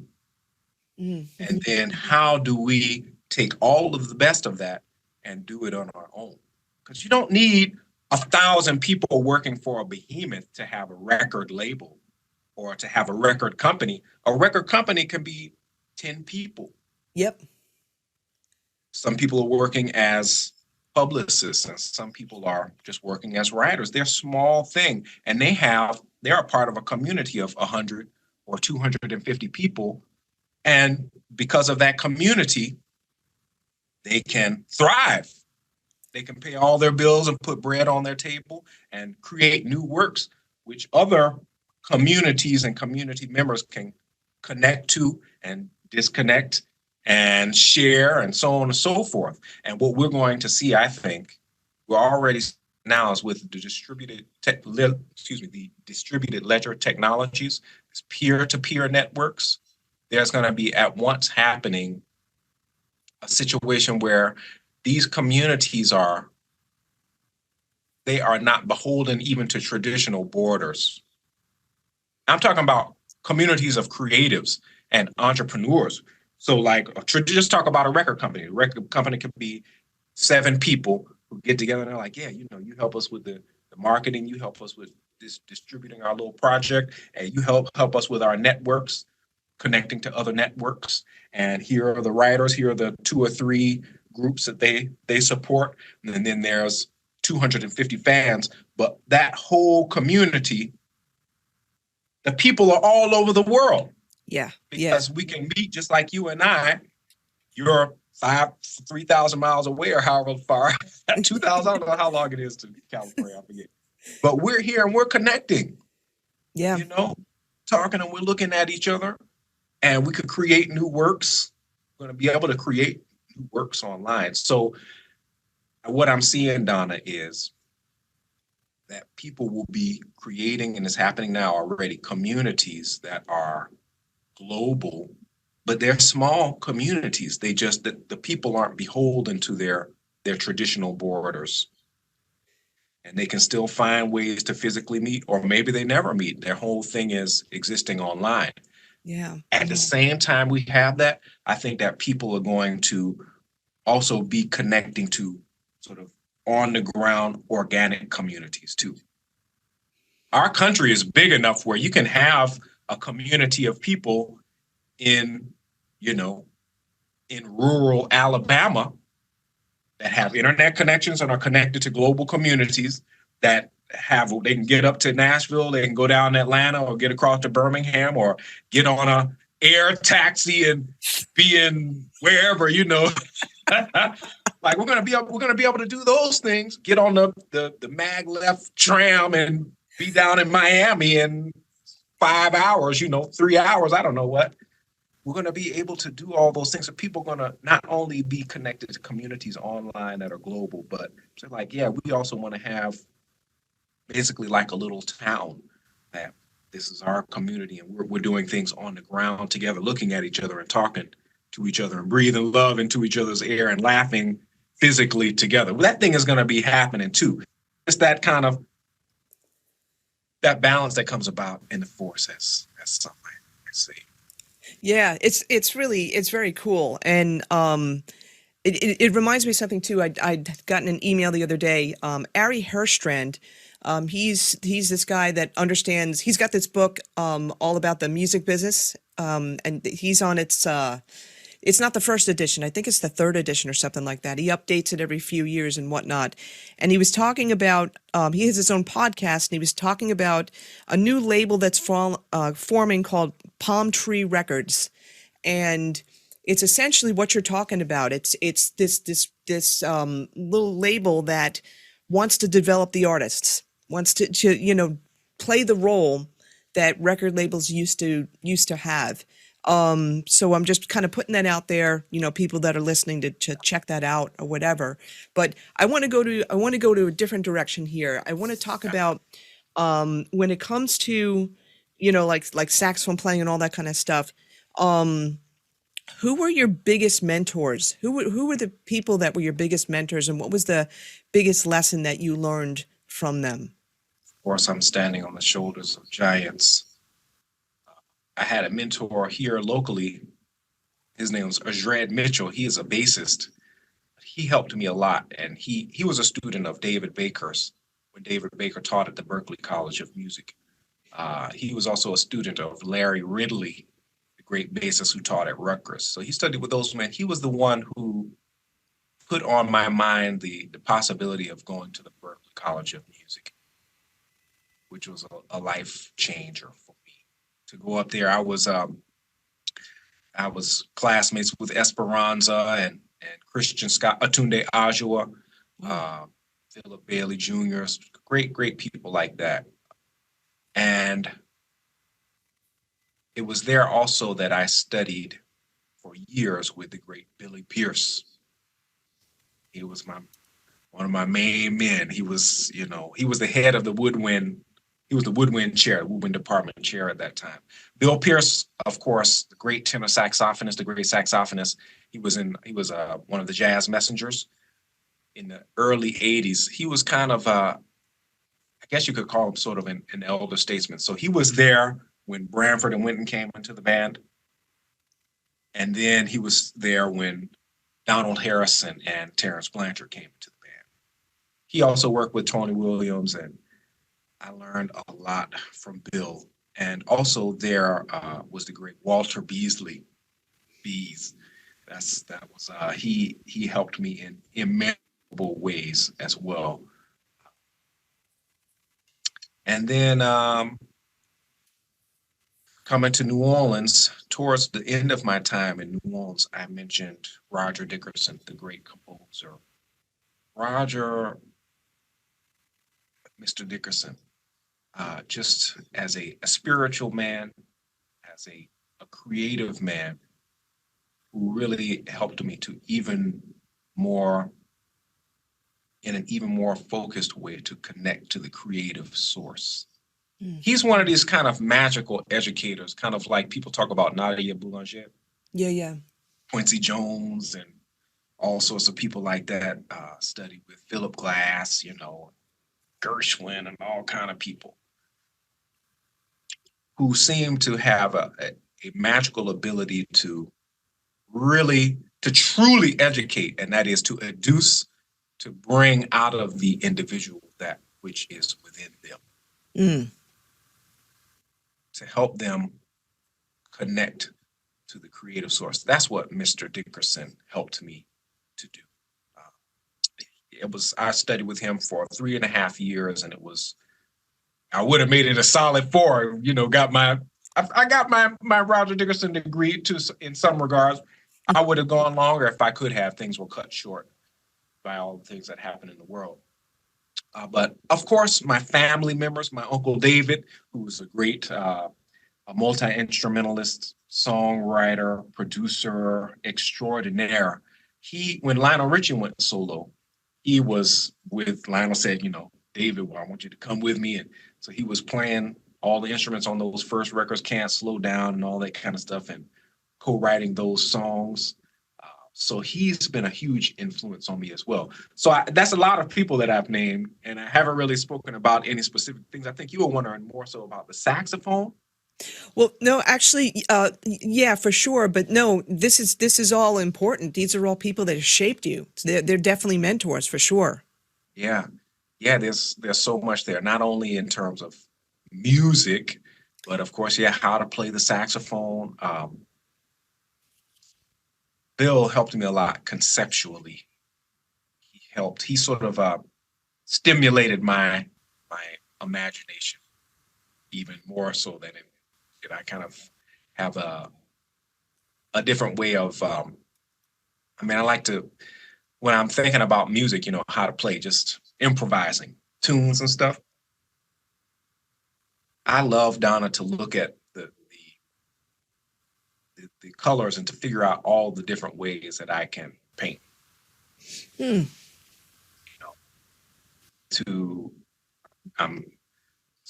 Mm-hmm. And then how do we take all of the best of that and do it on our own? Because you don't need 1,000 people working for a behemoth to have a record label or to have a record company. A record company can be 10 people. Yep. Some people are working as publicists and some people are just working as writers. They're a small thing and they're a part of a community of 100 or 250 people. And because of that community, they can thrive. They can pay all their bills and put bread on their table and create new works, which other communities and community members can connect to and disconnect and share and so on and so forth. And what we're going to see, I think, we're already now is with the distributed ledger technologies, peer-to-peer networks. There's going to be at once happening a situation where these communities are not beholden even to traditional borders. I'm talking about communities of creatives and entrepreneurs. So just talk about a record company. A record company could be 7 people who get together and they're like, yeah, you help us with the marketing, you help us with this distributing our little project, and you help us with our networks, connecting to other networks. And here are the writers, here are the 2 or 3 groups that they support. And then there's 250 fans. But that whole community, the people are all over the world. Yeah. Because we can meet just like you and I. You're 3,000 miles away or however far, 2,000, I don't know how long it is to California, I forget. But we're here and we're connecting. Yeah. Talking and we're looking at each other and we could create new works. We're going to be able to create new works online. So what I'm seeing, Donna, is that people will be creating, and it's happening now already, communities that are global, but they're small communities. The people aren't beholden to their traditional borders. And they can still find ways to physically meet, or maybe they never meet. Their whole thing is existing online. Yeah. At the same time we have that, I think that people are going to also be connecting to sort of on the ground organic communities too. Our country is big enough where you can have a community of people in rural Alabama that have internet connections and are connected to global communities that they can get up to Nashville, they can go down to Atlanta or get across to Birmingham or get on a air taxi and be in wherever, you know. Like we're gonna be able to do those things, get on the maglev tram and be down in Miami in 5 hours, you know, 3 hours, I don't know what. We're going to be able to do all those things. So people are going to not only be connected to communities online that are global, but they're like, yeah, we also want to have basically like a little town that this is our community and we're doing things on the ground together, looking at each other and talking to each other and breathing love into each other's air and laughing physically together. Well, that thing is going to be happening too. It's that kind of that balance that comes about in the force. That's something I see. Yeah, it's very cool, and it reminds me of something too. I'd gotten an email the other day. Ari Herstrand, he's this guy that understands. He's got this book all about the music business, and he's on its. It's not the first edition. I think it's the third edition or something like that. He updates it every few years and whatnot. And he was talking about, he has his own podcast, and he was talking about a new label that's forming called Palm Tree Records. And it's essentially what you're talking about. It's this little label that wants to develop the artists, wants to play the role that record labels used to have. So I'm just kind of putting that out there, people that are listening to check that out or whatever. But I want to go to a different direction here. I want to talk about when it comes to, like saxophone playing and all that kind of stuff. Who were your biggest mentors? Who were the people that were your biggest mentors, and what was the biggest lesson that you learned from them? Of course, I'm standing on the shoulders of giants. I had a mentor here locally. His name was Ajred Mitchell. He is a bassist. He helped me a lot, and he was a student of David Baker's when David Baker taught at the Berklee College of Music. He was also a student of Larry Ridley, the great bassist who taught at Rutgers. So he studied with those men. He was the one who put on my mind the possibility of going to the Berklee College of Music, which was a life changer for me. To go up there, I was classmates with Esperanza and Christian Scott, Atunde Ajua, Philip Bailey Jr., great people like that. And it was there also that I studied for years with the great Billy Pierce. He was one of my main men. He was the head of the woodwind. He was the woodwind department chair at that time. Bill Pierce, of course, the great tenor saxophonist, the great saxophonist. He was one of the jazz messengers in the early 80s. He was kind of, I guess you could call him sort of an elder statesman. So he was there when Branford and Winton came into the band. And then he was there when Donald Harrison and Terrence Blanchard came into the band. He also worked with Tony Williams, and I learned a lot from Bill. And also there was the great Walter Beasley. He helped me in immeasurable ways as well. And then coming to New Orleans, towards the end of my time in New Orleans, I mentioned Roger Dickerson, the great composer. Mr. Dickerson, just as a spiritual man, as a creative man, who really helped me to in an even more focused way to connect to the creative source. He's one of these kind of magical educators, kind of like people talk about Nadia Boulanger. Yeah. Quincy Jones and all sorts of people like that, studied with Philip Glass, Gershwin and all kind of people who seem to have a magical ability to truly educate, and that is to educe, to bring out of the individual that which is within them, to help them connect to the creative source. That's what Mr. Dickerson helped me to do. I studied with him for 3.5 years, and I would have made it a solid 4, I got my Roger Dickerson degree in some regards. I would have gone longer if I could have. Things were cut short by all the things that happen in the world. But of course, my family members, my Uncle David, who was a great a multi-instrumentalist, songwriter, producer extraordinaire. When Lionel Richie went solo, he was with Lionel said, David, well, I want you to come with me. And so he was playing all the instruments on those first records, Can't Slow Down and all that kind of stuff, and co-writing those songs. So he's been a huge influence on me as well. So that's a lot of people that I've named, and I haven't really spoken about any specific things. I think you were wondering more so about the saxophone. Well, no, actually, yeah, for sure. But no, this is all important. These are all people that have shaped you. They're definitely mentors for sure. Yeah. There's so much there, not only in terms of music, but of course, how to play the saxophone. Bill helped me a lot conceptually. He sort of stimulated my imagination even more so than I kind of have a different way of, I like to, when I'm thinking about music, how to play, just improvising tunes and stuff. I love, Donna, to look at the colors and to figure out all the different ways that I can paint. It's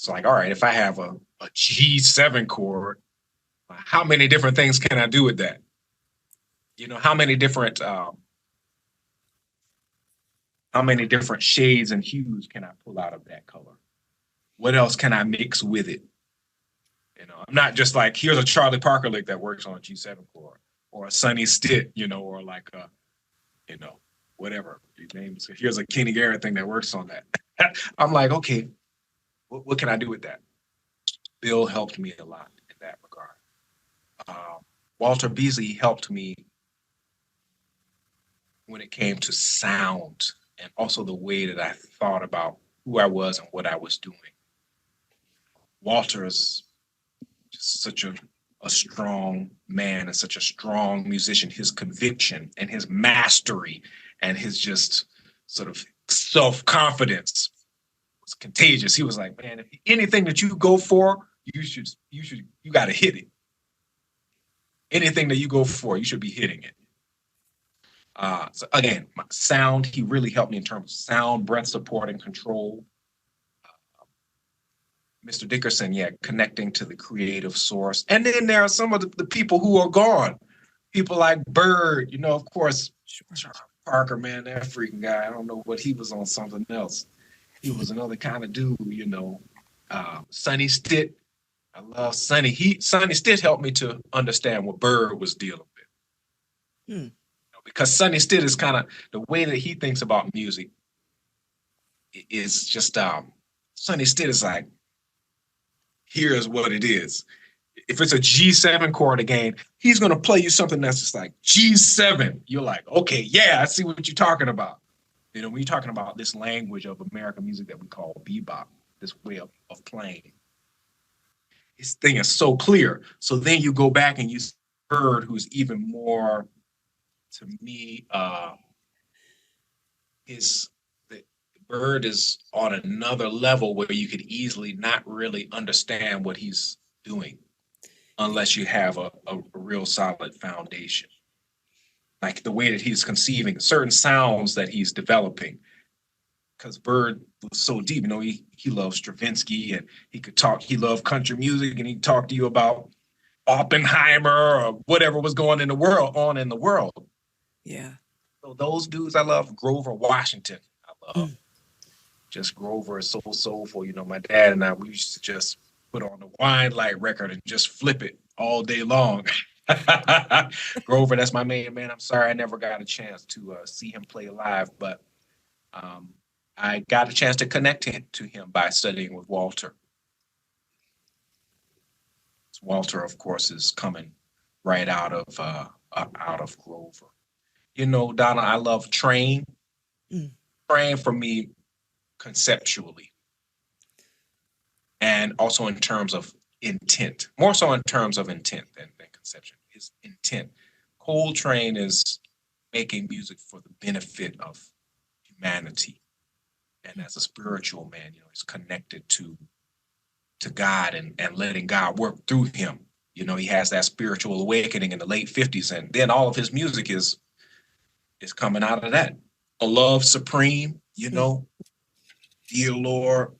like, all right, if I have a G7 chord, how many different things can I do with that? How many different shades and hues can I pull out of that color? What else can I mix with it? I'm not just like, here's a Charlie Parker lick that works on a G7 chord, or a Sonny Stitt, or like a, whatever your name is. Here's a Kenny Garrett thing that works on that. I'm like, okay, what can I do with that? Bill helped me a lot in that regard. Walter Beasley helped me when it came to sound and also the way that I thought about who I was and what I was doing. Walter is just such a strong man and such a strong musician. His conviction and his mastery and his just sort of self-confidence was contagious. He was like, man, if anything that you go for, you got to hit it. Anything that you go for, you should be hitting it. So again, my sound, he really helped me in terms of sound, breath support, and control. Mr. Dickerson, connecting to the creative source. And then there are some of the people who are gone. People like Bird, of course, Charlie Parker, man, that freaking guy. I don't know what he was on, something else. He was another kind of dude, Sonny Stitt. I love Sonny. Sonny Stitt helped me to understand what Bird was dealing with. Because Sonny Stitt is kind of, the way that he thinks about music is just, Sonny Stitt is like, here's what it is. If it's a G7 chord again, he's going to play you something that's just like G7. You're like, okay, yeah, I see what you're talking about. When you're talking about this language of American music that we call bebop, this way of playing, his thing is so clear. So then you go back and you see Bird, who's even more, to me, Bird is on another level where you could easily not really understand what he's doing unless you have a real solid foundation. Like the way that he's conceiving certain sounds that he's developing. Because Bird was so deep, he loves Stravinsky and he loved country music, and he'd talk to you about Oppenheimer or whatever was going on in the world. Yeah. So those dudes I love. Grover Washington, I love. Just Grover is so soulful. My dad and I, we used to just put on the Wine Light record and just flip it all day long. Grover, that's my main man. I'm sorry I never got a chance to see him play live, but I got a chance to connect to him by studying with Walter. Walter, of course, is coming right out of Grover. Donna, I love Train. Train for me conceptually and also in terms of intent, more so in terms of intent than conception. His intent. Coltrane is making music for the benefit of humanity. And as a spiritual man, he's connected to God and letting God work through him. He has that spiritual awakening in the late 50s, and then all of his music is coming out of that. A Love Supreme, Dear Lord,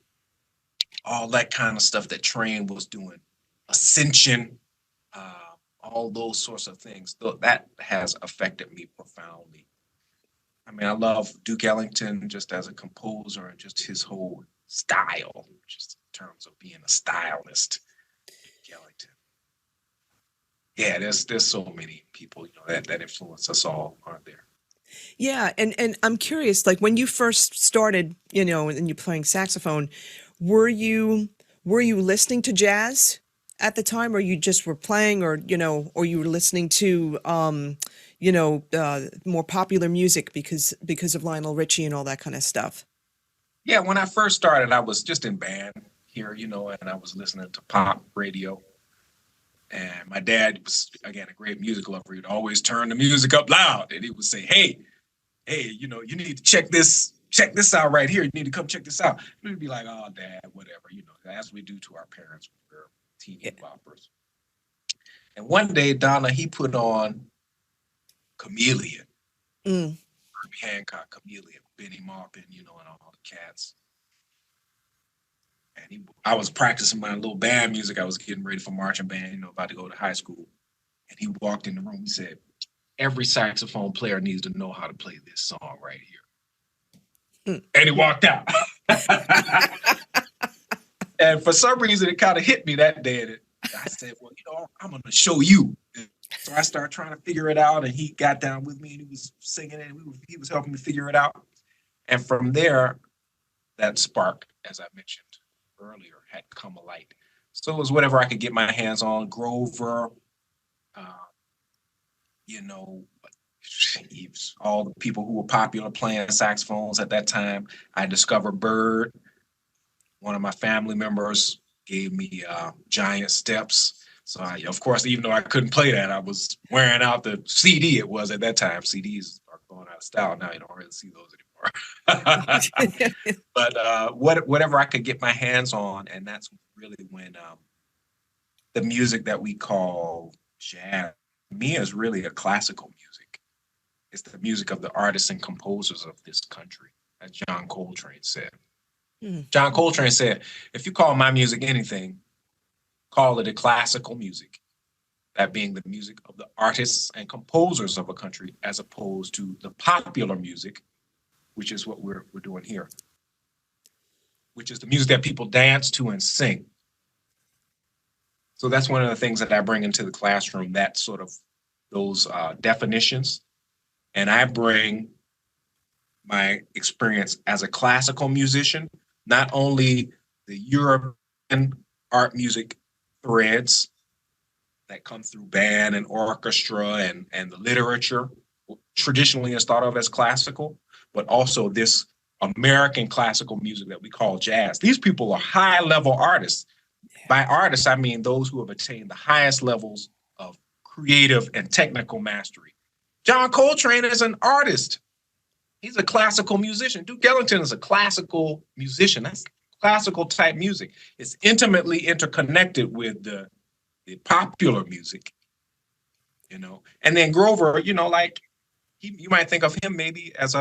all that kind of stuff that Train was doing. Ascension, all those sorts of things. That has affected me profoundly. I mean, I love Duke Ellington just as a composer and just his whole style, just in terms of being a stylist. Duke Ellington. Yeah, there's so many people, that influence us all, aren't there? Yeah, and I'm curious, like when you first started, and you're playing saxophone, were you listening to jazz at the time, or you just were playing, or you were listening to more popular music because of Lionel Richie and all that kind of stuff? Yeah, when I first started, I was just in band here, and I was listening to pop radio. And my dad was, again, a great music lover. He'd always turn the music up loud, and he would say, hey, you need to check this out right here. You need to come check this out. And we'd be like, oh, Dad, whatever, as we do to our parents when we're teeny boppers. And one day, Donna, he put on Chameleon. Herbie Hancock, Chameleon, Benny Maupin, and all the cats. And I was practicing my little band music. I was getting ready for marching band, about to go to high school. And he walked in the room. He said, every saxophone player needs to know how to play this song right here. And he walked out. And for some reason, it kind of hit me that day. And I said, well, I'm going to show you. So I started trying to figure it out. And he got down with me and he was singing it. And he was helping me figure it out. And from there, that spark, as I mentioned earlier, had come alight. So it was whatever I could get my hands on. Grover, all the people who were popular playing saxophones at that time. I discovered Bird. One of my family members gave me Giant Steps. So of course, even though I couldn't play that, I was wearing out the CD it was at that time. CDs are going out of style now. You don't really see those anymore. But whatever I could get my hands on, and that's really when the music that we call jazz, me, is really a classical music. It's the music of the artists and composers of this country, as John Coltrane said. John Coltrane said, if you call my music anything, call it a classical music. That being the music of the artists and composers of a country, as opposed to the popular music, which is what we're doing here, which is the music that people dance to and sing. So that's one of the things that I bring into the classroom, that sort of those definitions. And I bring my experience as a classical musician, not only the European art music threads that come through band and orchestra and the literature, traditionally is thought of as classical, but also this American classical music that we call jazz. These people are high-level artists. By artists, I mean those who have attained the highest levels of creative and technical mastery. John Coltrane is an artist. He's a classical musician. Duke Ellington is a classical musician. That's classical type music. It's intimately interconnected with the popular music, And then Grover, you might think of him maybe as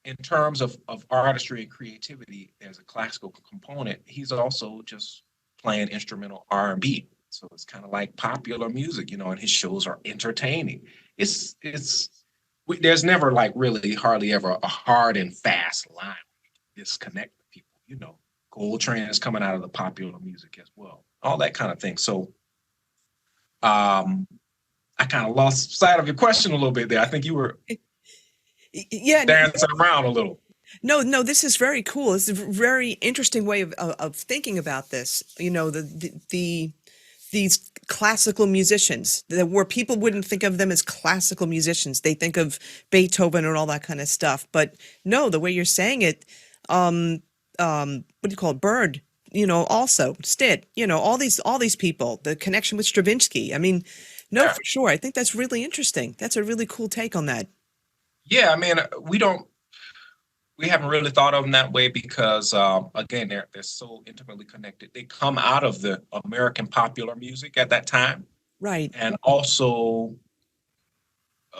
in terms of artistry and creativity, there's a classical component. He's also just playing instrumental R&B. So it's kind of like popular music, and his shows are entertaining. There's never hardly ever a hard and fast line. Disconnect people, Coltrane is coming out of the popular music as well, all that kind of thing. So I kind of lost sight of your question a little bit there. I think you were dancing around a little. No, this is very cool. It's a very interesting way of thinking about this. These classical musicians, where people wouldn't think of them as classical musicians. They think of Beethoven and all that kind of stuff. But no, the way you're saying it, what do you call it? Bird, also Stitt, all these people, the connection with Stravinsky. I mean, no, Yeah. for sure. I think that's really interesting. That's a really cool take on that. Yeah, I mean, we haven't really thought of them that way because, again, they're so intimately connected. They come out of the American popular music at that time, Right. and also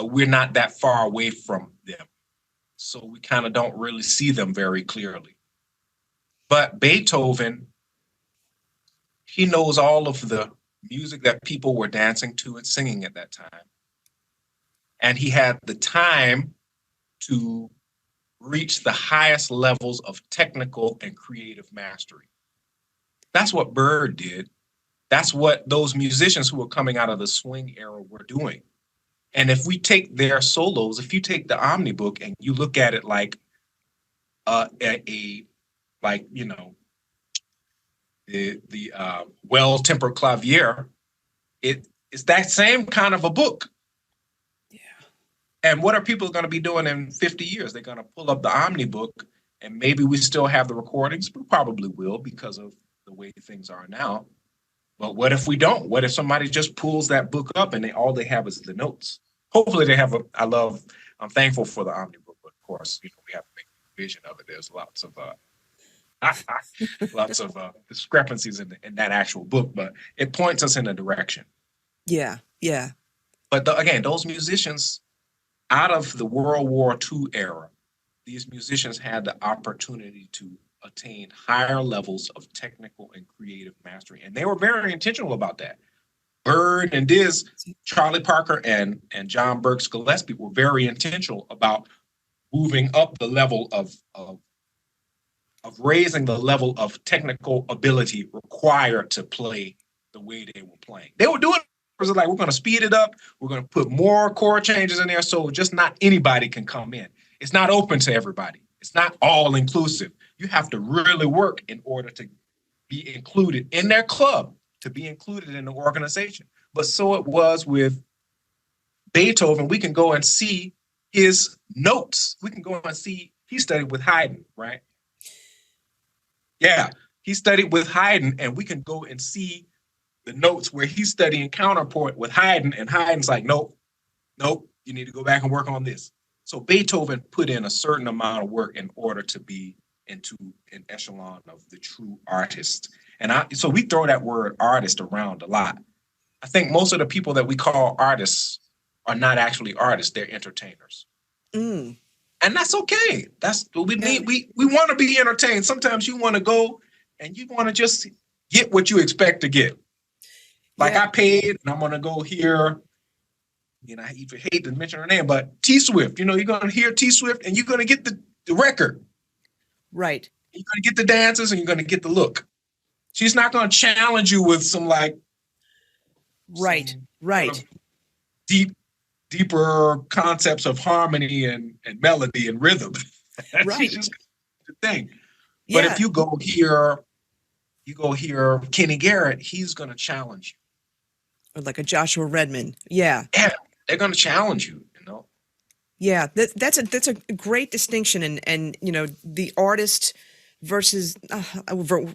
we're not that far away from them, so we kind of don't really see them very clearly. But Beethoven, he knows all of the music that people were dancing to and singing at that time, and he had the time to reach the highest levels of technical and creative mastery. That's what Bird did. That's what those musicians who were coming out of the swing era were doing. And if we take their solos, if you take the Omnibook and you look at it like the well-tempered clavier, it's that same kind of a book. And what are people going to be doing in 50 years? They're going to pull up the Omnibook, and maybe we still have the recordings. We probably will because of the way things are now. But what if we don't? What if somebody just pulls that book up and all they have is the notes? Hopefully they have I'm thankful for the Omnibook, but of course, we have to make a vision of it. There's lots of discrepancies in that actual book, but it points us in a direction. Yeah, yeah. But again, those musicians, out of the World War II era, these musicians had the opportunity to attain higher levels of technical and creative mastery. And they were very intentional about that. Bird and Charlie Parker and John Burks Gillespie were very intentional about moving up the level of raising the level of technical ability required to play the way they were playing. They were doing it like, we're going to speed it up. We're going to put more chord changes in there so just not anybody can come in. It's not open to everybody. It's not all inclusive. You have to really work in order to be included in their club, to be included in the organization. But so it was with Beethoven. We can go and see his notes. We can go and see, he studied with Haydn, right? Yeah, he studied with Haydn, and we can go and see the notes where he's studying counterpoint with Haydn, and Haydn's like, nope, you need to go back and work on this. So Beethoven put in a certain amount of work in order to be into an echelon of the true artist. And so we throw that word artist around a lot. I think most of the people that we call artists are not actually artists, they're entertainers. And that's okay. That's what we need. We want to be entertained. Sometimes you want to go and you want to just get what you expect to get. Like I paid, and I'm gonna go hear. I even hate to mention her name, but T Swift. You're gonna hear T Swift, and you're gonna get the record. Right. You're gonna get the dances, and you're gonna get the look. She's not gonna challenge you with some right. Deeper concepts of harmony and melody and rhythm. That's right. just the thing. But if you go hear Kenny Garrett, he's gonna challenge you. Or like a Joshua Redman. Yeah, they're going to challenge you, Yeah, that's a great distinction, and the artist versus,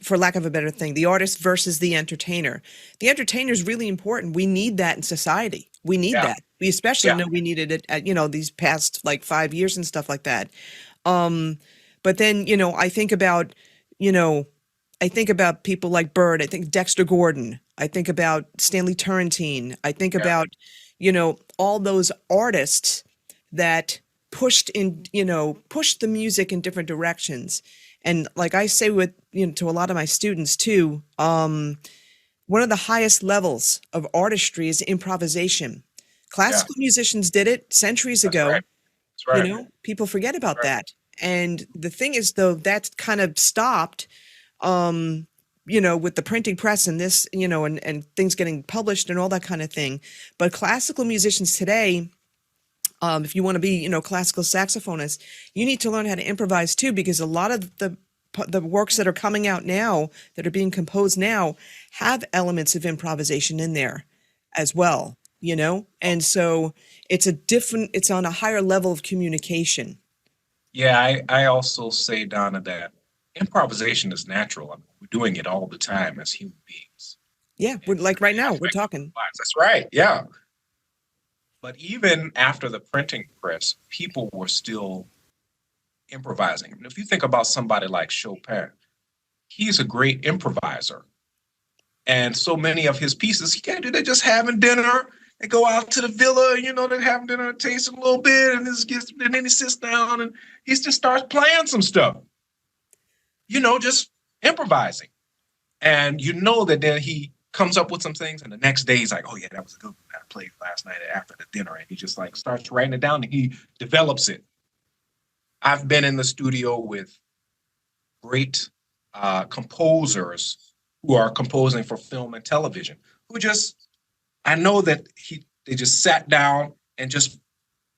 for lack of a better thing, the artist versus the entertainer. The entertainer is really important. We need that in society. We need that. We especially know we needed it at these past 5 years and stuff like that. But then I think about people like Bird. I think Dexter Gordon. I think about Stanley Turrentine. I think about, all those artists that pushed the music in different directions. And like I say to a lot of my students too, one of the highest levels of artistry is improvisation. Classical musicians did it centuries ago. Right. That's right. People forget about that. And the thing is, though, that's kind of stopped. With the printing press and this, and things getting published and all that kind of thing. But classical musicians today, if you want to be, classical saxophonist, you need to learn how to improvise too, because a lot of the the works that are coming out now, that are being composed now, have elements of improvisation in there as well, you know? And so it's on a higher level of communication. Yeah, I also say, Donna, that improvisation is natural. I mean, we're doing it all the time as human beings. Yeah, we're And like right every now, we're aspect of talking. our lives. That's right. Yeah. But even after the printing press, people were still improvising. I mean, if you think about somebody like Chopin, he's a great improviser. And so many of his pieces, he can't do. They're just having dinner. They go out to the villa, you know, they're having dinner, tasting a little bit, and and then he sits down and he just starts playing some stuff, you know, just improvising. And you know that then he comes up with some things, and the next day he's like, "Oh yeah, that was a good one I played last night after the dinner," and he just like starts writing it down and he develops it. I've been in the studio with great composers who are composing for film and television, who just I know that they just sat down and just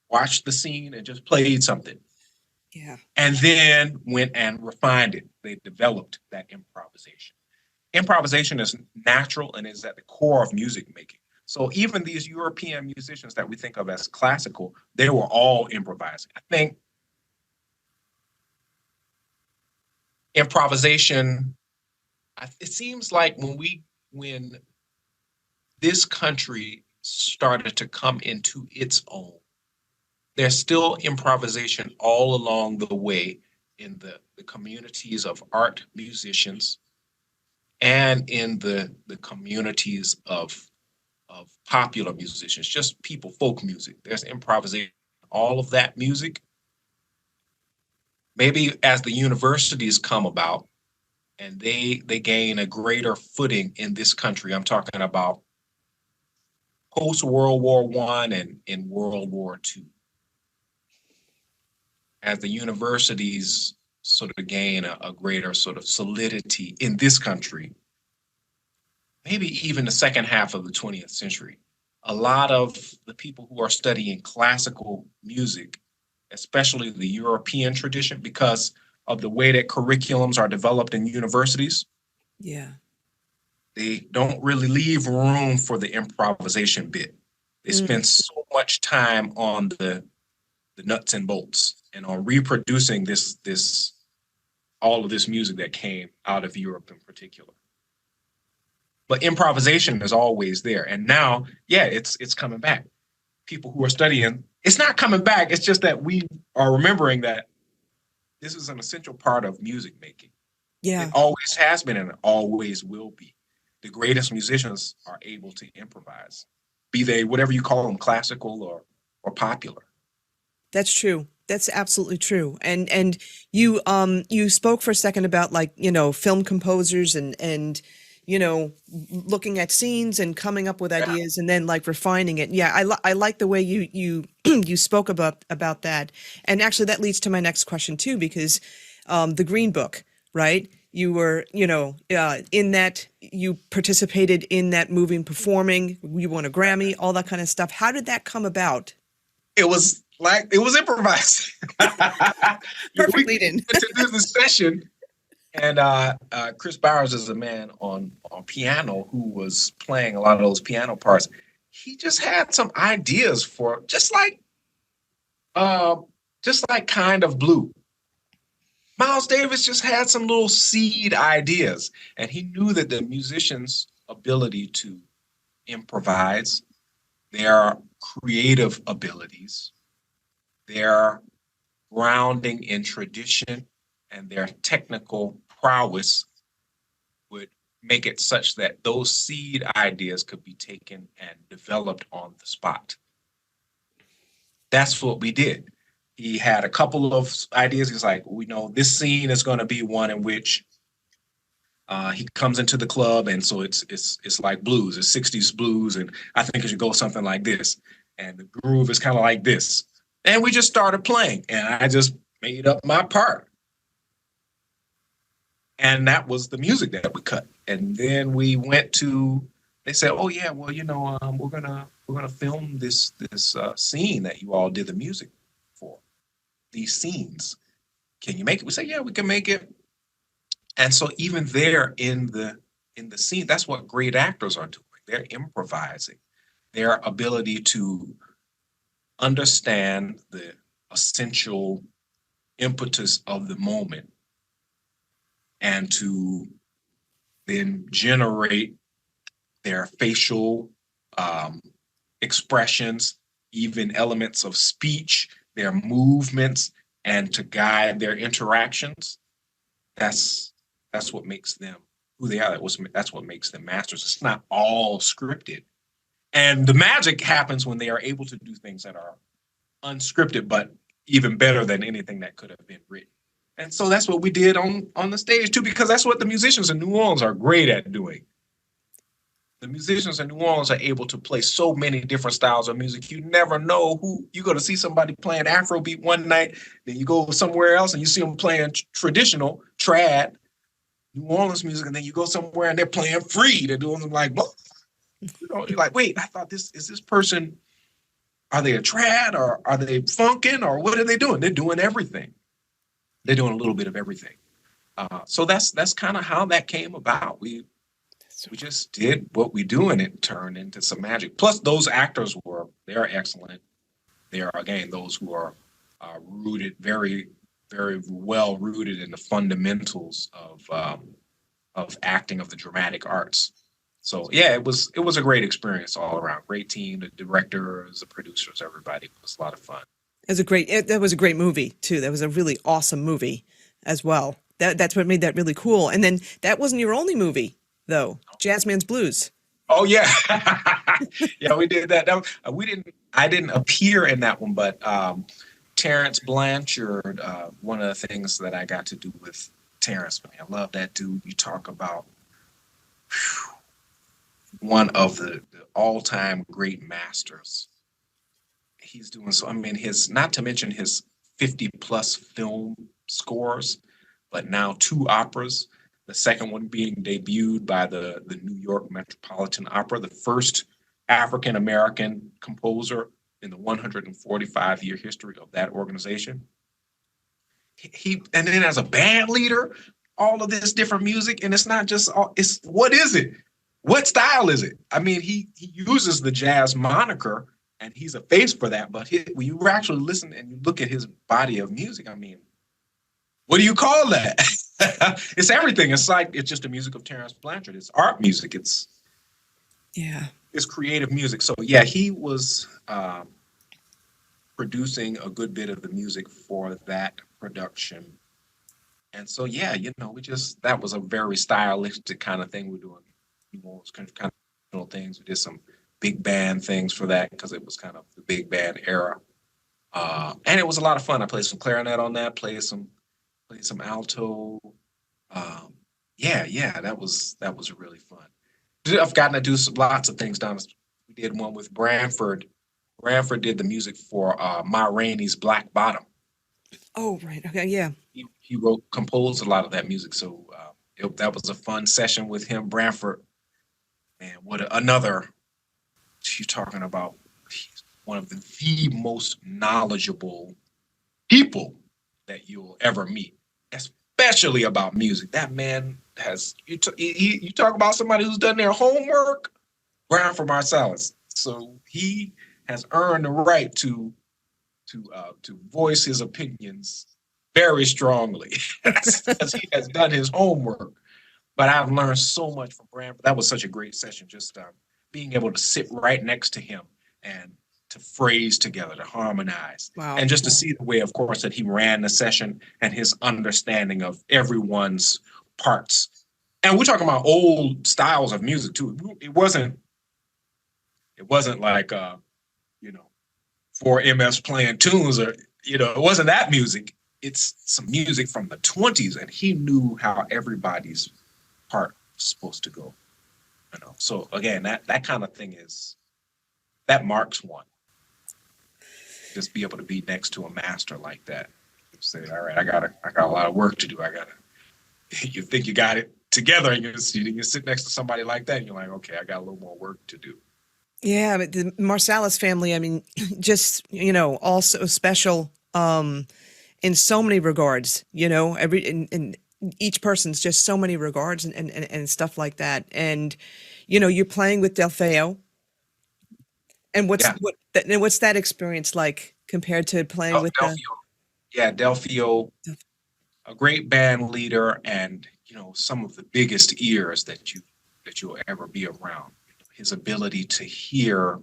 watched the scene and just played something, Yeah. and then went and refined it. They developed that improvisation. Improvisation is natural and is at the core of music making. So even these European musicians that we think of as classical, they were all improvising. I think improvisation, it seems like when this country started to come into its own, there's still improvisation all along the way in the communities of art musicians and in the communities of popular musicians, just people, folk music. There's improvisation, all of that music. Maybe as the universities come about and they gain a greater footing in this country, I'm talking about post World War One and in World War II. As the universities sort of gain a greater sort of solidity in this country, maybe even the second half of the 20th century, a lot of the people who are studying classical music, especially the European tradition, because of the way that curriculums are developed in universities, Yeah. they don't really leave room for the improvisation bit. They Mm. spend so much time on the nuts and bolts and on reproducing this all of this music that came out of Europe in particular. But improvisation is always there. And now, yeah, it's coming back. People who are studying, it's not coming back. It's just that we are remembering that this is an essential part of music making. It Yeah. always has been and it always will be. The greatest musicians are able to improvise, be they whatever you call them, classical or popular. That's true. That's absolutely true. And you spoke for a second about, like, you know, film composers and you know, looking at scenes and coming up with Yeah. ideas and then like refining it. Yeah, I like the way you you spoke about that. And actually that leads to my next question too, because the Green Book, right? You were, you know, in that, you participated in that movie and performing, you won a Grammy, all that kind of stuff. How did that come about? It was improvised. Perfect We lead in. went to do the session, and Chris Bowers is a man on piano who was playing a lot of those piano parts. He just had some ideas for uh, just like Kind of Blue. Miles Davis just had some little seed ideas, and he knew that the musician's ability to improvise, their creative abilities, their grounding in tradition, and their technical prowess would make it such that those seed ideas could be taken and developed on the spot. That's what we did. He had a couple of ideas. He's like, we know this scene is going to be one in which he comes into the club, and so it's like blues, it's 60s blues, and I think it should go something like this, and the groove is kind of like this, and we just started playing, and I just made up my part, and that was the music that we cut, and then we went to. They said, "Oh yeah, well we're gonna film this scene that you all did the music for. These scenes, can you make it?" We said, "Yeah, we can make it." And so even there in the scene, that's what great actors are doing. They're improvising. Their ability to understand the essential impetus of the moment and to then generate their facial um, expressions, even elements of speech, their movements, and to guide their interactions. That's that's what makes them who they are. That's what makes them masters. It's not all scripted, and the magic happens when they are able to do things that are unscripted, but even better than anything that could have been written. And so that's what we did on the stage too, because that's what the musicians in New Orleans are great at doing. The musicians in New Orleans are able to play so many different styles of music. You never know who you're going to see somebody playing Afrobeat one night, then you go somewhere else and you see them playing traditional trad New Orleans music, and then you go somewhere and they're playing free. They're doing like, well, you're like, wait, I thought this person. Are they a trad or are they funking or what are they doing? They're doing everything. They're doing a little bit of everything. So that's kind of how that came about. We just did what we do and it turned into some magic. Plus, those actors they're excellent. They are, again, those who are rooted, very, very well rooted in the fundamentals of acting, of the dramatic arts. So yeah, it was a great experience all around. Great team, the directors, the producers, everybody. It was a lot of fun. That was a great movie too. That was a really awesome movie as well. That's what made that really cool. And then that wasn't your only movie though. Jazzman's Blues. Oh yeah, yeah, we did that. I didn't appear in that one, but Terrence Blanchard. One of the things that I got to do with Terrence, man, I love that dude. You talk about one of the all-time great masters. He's doing so. I mean, not to mention his 50 plus film scores, but now 2 operas. The second one being debuted by the New York Metropolitan Opera, the first African American composer in the 145-year history of that organization. And then as a band leader, all of this different music, and it's not just it's what is it? What style is it? I mean, he uses the jazz moniker, and he's a face for that. But when you actually listen and you look at his body of music, I mean, what do you call that? It's everything. It's just the music of Terrence Blanchard. It's art music. It's creative music. So yeah, he was producing a good bit of the music for that production. And so yeah, that was a very stylistic kind of thing we're doing. Kind of things. We did some big band things for that because it was kind of the big band era, and it was a lot of fun. I played some clarinet on that, played some alto. That was really fun. I've gotten to do lots of things. Donna, we did one with Branford. Branford did the music for Ma Rainey's Black Bottom. Oh right, okay, yeah. He composed a lot of that music, so that was a fun session with him. Branford. And another, you're talking about one of the most knowledgeable people that you'll ever meet, especially about music. That man you talk about somebody who's done their homework, Branford Marsalis. So he has earned the right to voice his opinions very strongly as he has done his homework. But I've learned so much from Branford. That was such a great session, just being able to sit right next to him and to phrase together, to harmonize. Wow. And just to see the way, of course, that he ran the session and his understanding of everyone's parts. And we're talking about old styles of music, too. It wasn't like, 4MS playing tunes or, it wasn't that music. It's some music from the 20s, and he knew how everybody's part supposed to go, So again, that kind of thing that marks one. Just be able to be next to a master like that. Say, all right, I got a lot of work to do. You think you got it together, and you sit next to somebody like that, and you're like, okay, I got a little more work to do. Yeah, but the Marsalis family, I mean, just also special in so many regards. And each person's just so many regards and stuff like that. And, you know, you're playing with Delfeo. And Yeah. what's that experience like compared to playing with the? Delphio. Yeah, Delphio, a great band leader, and some of the biggest ears that you'll ever be around. His ability to hear,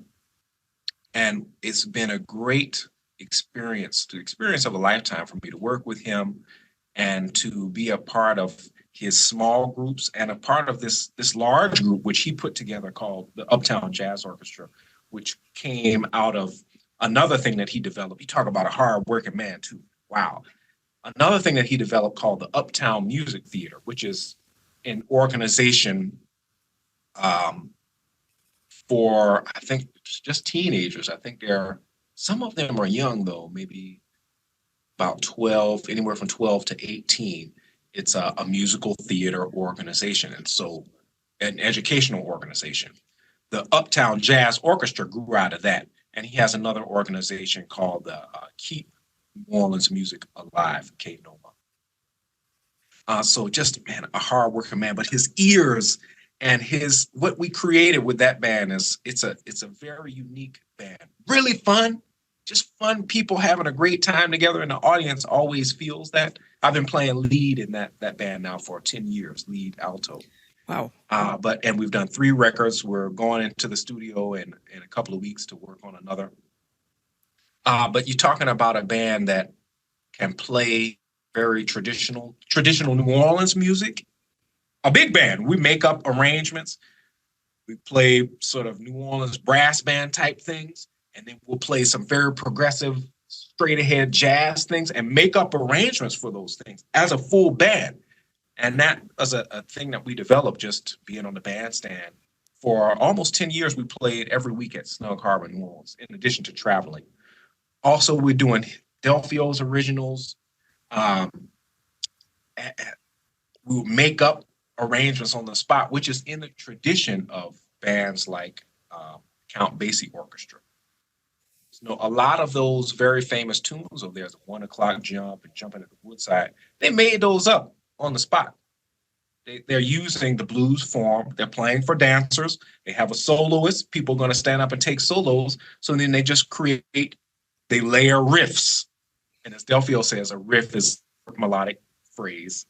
and it's been a great experience, the experience of a lifetime for me to work with him and to be a part of his small groups and a part of this large group which he put together called the Uptown Jazz Orchestra, which came out of another thing that he developed. You talk about a hard working man too. Wow. Another thing that he developed called the Uptown Music Theater, which is an organization for, I think, just teenagers. I think some of them are young though, maybe about 12, anywhere from 12 to 18. It's a musical theater organization, and so an educational organization. The Uptown Jazz Orchestra grew out of that, and he has another organization called the Keep New Orleans Music Alive, KNOMA. So just, man, a hardworking man, but his ears and what we created with that band it's a very unique band. Really fun, just fun people having a great time together, and the audience always feels that. I've been playing lead in that band now for 10 years, lead alto. Wow. And we've done 3 records. We're going into the studio in a couple of weeks to work on another. But you're talking about a band that can play very traditional New Orleans music. A big band. We make up arrangements. We play sort of New Orleans brass band type things, and then we'll play some very progressive, straight ahead jazz things and make up arrangements for those things as a full band. And that was a thing that we developed just being on the bandstand. For almost 10 years, we played every week at Snug Harbor, New Orleans, in addition to traveling. Also, we're doing Delphio's originals. We'll make up arrangements on the spot, which is in the tradition of bands like Count Basie Orchestra. So, a lot of those very famous tunes of theirs, the 1 o'clock jump and jumping at the woodside, they made those up on the spot. They're using the blues form. They're playing for dancers. They have a soloist. People are going to stand up and take solos. So then they just they layer riffs. And as Delphio says, a riff is a melodic phrase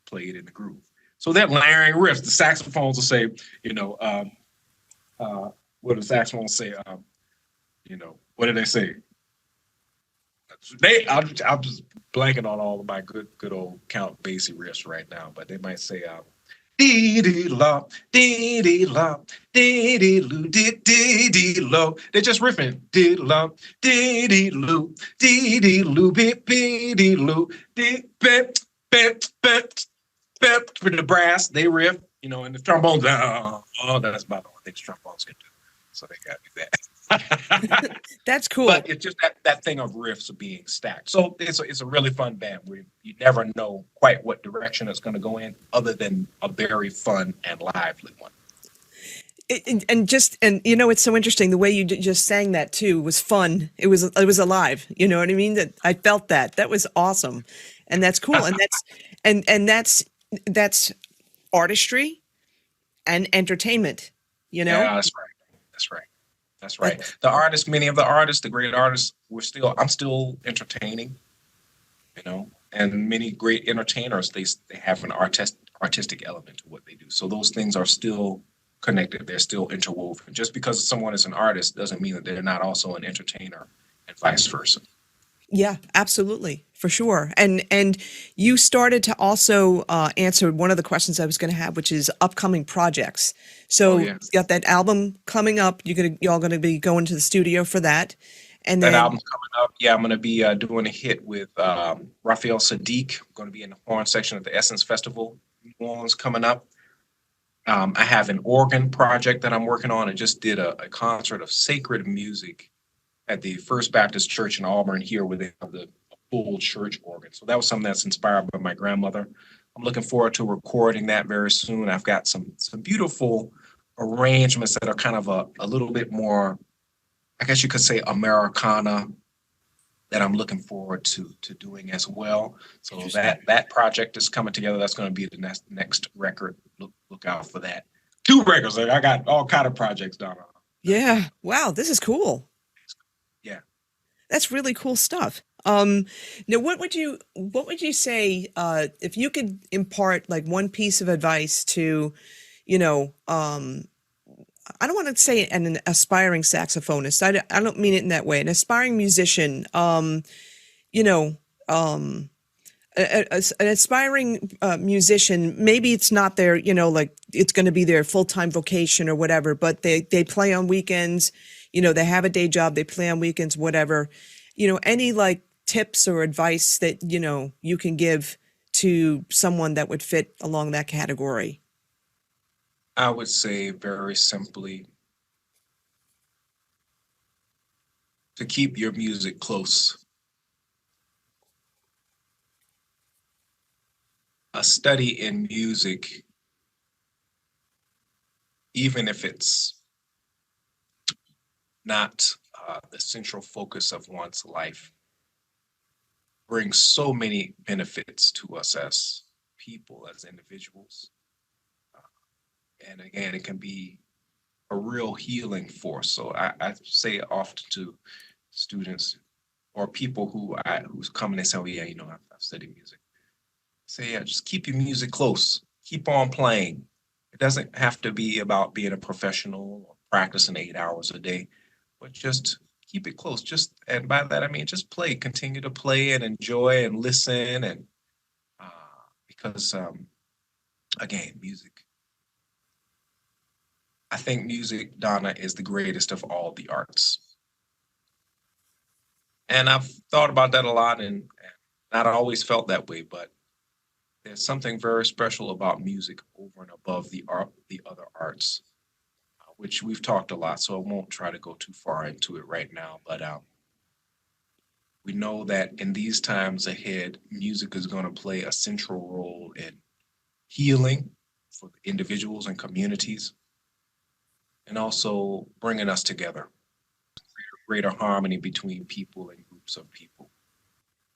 played in the groove. So they're layering riffs. The saxophones will say, what do the saxophones say? What do they say? I'm just blanking on all of my good old Count Basie riffs right now, but they might say dee dee la dee dee la dee dee loo dee dee dee lo. They're just riffing dee la dee dee loo dee dee loo beep dee loo dee bip bip bip bip. For the brass, they riff, and the trombones. That's about all the trombones can do. So they got to do that. That's cool. But it's just that thing of riffs being stacked. So it's a really fun band where you never know quite what direction it's going to go in, other than a very fun and lively one. It's so interesting the way you just sang that too was fun. It was alive. You know what I mean? That I felt that was awesome, and that's cool. And that's artistry and entertainment. Yeah, that's right. The artists, many of the artists, the great artists, I'm still entertaining, and many great entertainers, they have an artistic element to what they do. So those things are still connected. They're still interwoven. Just because someone is an artist doesn't mean that they're not also an entertainer, and vice versa. Yeah, absolutely. For sure. And you started to also answer one of the questions I was going to have, which is upcoming projects. So you got that album coming up. Y'all going to be going to the studio for that. And then that album's coming up. Yeah, I'm going to be doing a hit with Raphael Sadiq. I'm going to be in the horn section at the Essence Festival in New Orleans coming up. I have an organ project that I'm working on, and just did a concert of sacred music at the First Baptist Church in Auburn here, where they have the full church organ. So that was something that's inspired by my grandmother. I'm looking forward to recording that very soon. I've got some beautiful arrangements that are kind of a little bit more, I guess you could say, Americana, that I'm looking forward to doing as well. So that project is coming together. That's going to be the next record. Look out for that. 2 records. Like, I got all kind of projects, Donna. Yeah. Wow, this is cool. Yeah. That's really cool stuff. Now what would you say if you could impart like one piece of advice to, you know, I don't want to say an aspiring saxophonist. I don't mean it in that way. An aspiring musician, you know, an aspiring musician, maybe it's not their, you know, like it's going to be their full-time vocation or whatever, but they play on weekends, you know, they have a day job, they play on weekends, whatever, you know, any like tips or advice that, you know, you can give to someone that would fit along that category? I would say very simply to keep your music close. A study in music, even if it's not the central focus of one's life, brings so many benefits to us as people, as individuals. And again, it can be a real healing force. So I say often to students or people who's coming and say, "Oh yeah, you know, I've studied music." Say, yeah, just keep your music close. Keep on playing. It doesn't have to be about being a professional or practicing 8 hours a day, but just keep it close. And by that I mean just play. Continue to play and enjoy and listen, and because again, music. I think music, Donna, is the greatest of all the arts. And I've thought about that a lot and not always felt that way, but there's something very special about music over and above the other arts, which we've talked a lot, so I won't try to go too far into it right now. But we know that in these times ahead, music is going to play a central role in healing for individuals and communities, and also bringing us together, greater harmony between people and groups of people.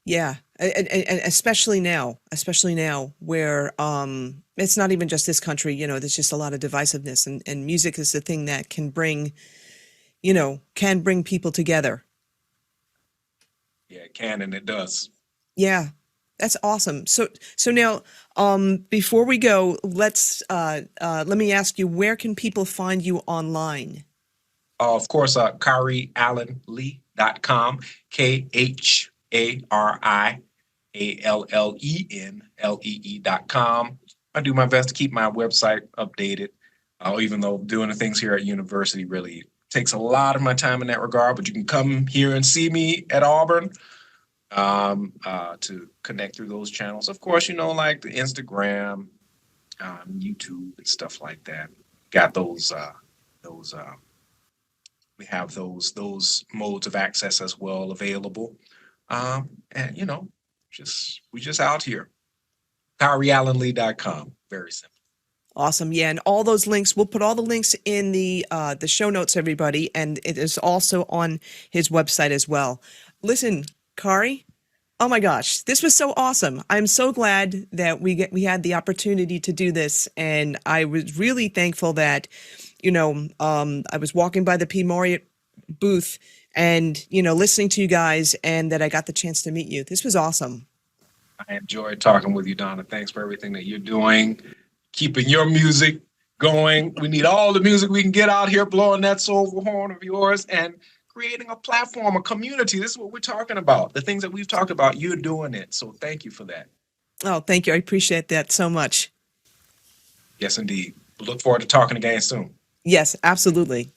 Yeah, and especially now where it's not even just this country, you know, there's just a lot of divisiveness, and music is the thing that can bring, you know, can bring people together. Yeah, it can, and it does. Yeah, that's awesome. So now, before we go, let me ask you, where can people find you online? Of course, KhariAllenLee.com, KhariAllenlee.com. I do my best to keep my website updated, even though doing the things here at university really takes a lot of my time in that regard. But you can come here and see me at Auburn to connect through those channels. Of course, you know, like the Instagram, YouTube, and stuff like that. Got those. We have those modes of access as well available. And you know, we just out here. KhariAllenLee.com. Very simple. Awesome. Yeah, and all those links, we'll put all the links in the show notes, everybody, and it is also on his website as well. Listen, Khari, oh my gosh, this was so awesome. I'm so glad that we had the opportunity to do this, and I was really thankful that, you know, I was walking by the Mauriat booth and, you know, listening to you guys, and that I got the chance to meet you. This was awesome. I enjoyed talking with you, Donna. Thanks for everything that you're doing, keeping your music going. We need all the music we can get out here, blowing that soulful horn of yours and creating a platform, a community. This is what we're talking about. The things that we've talked about, you're doing it. So thank you for that. Oh, thank you. I appreciate that so much. Yes, indeed. Look forward to talking again soon. Yes, absolutely.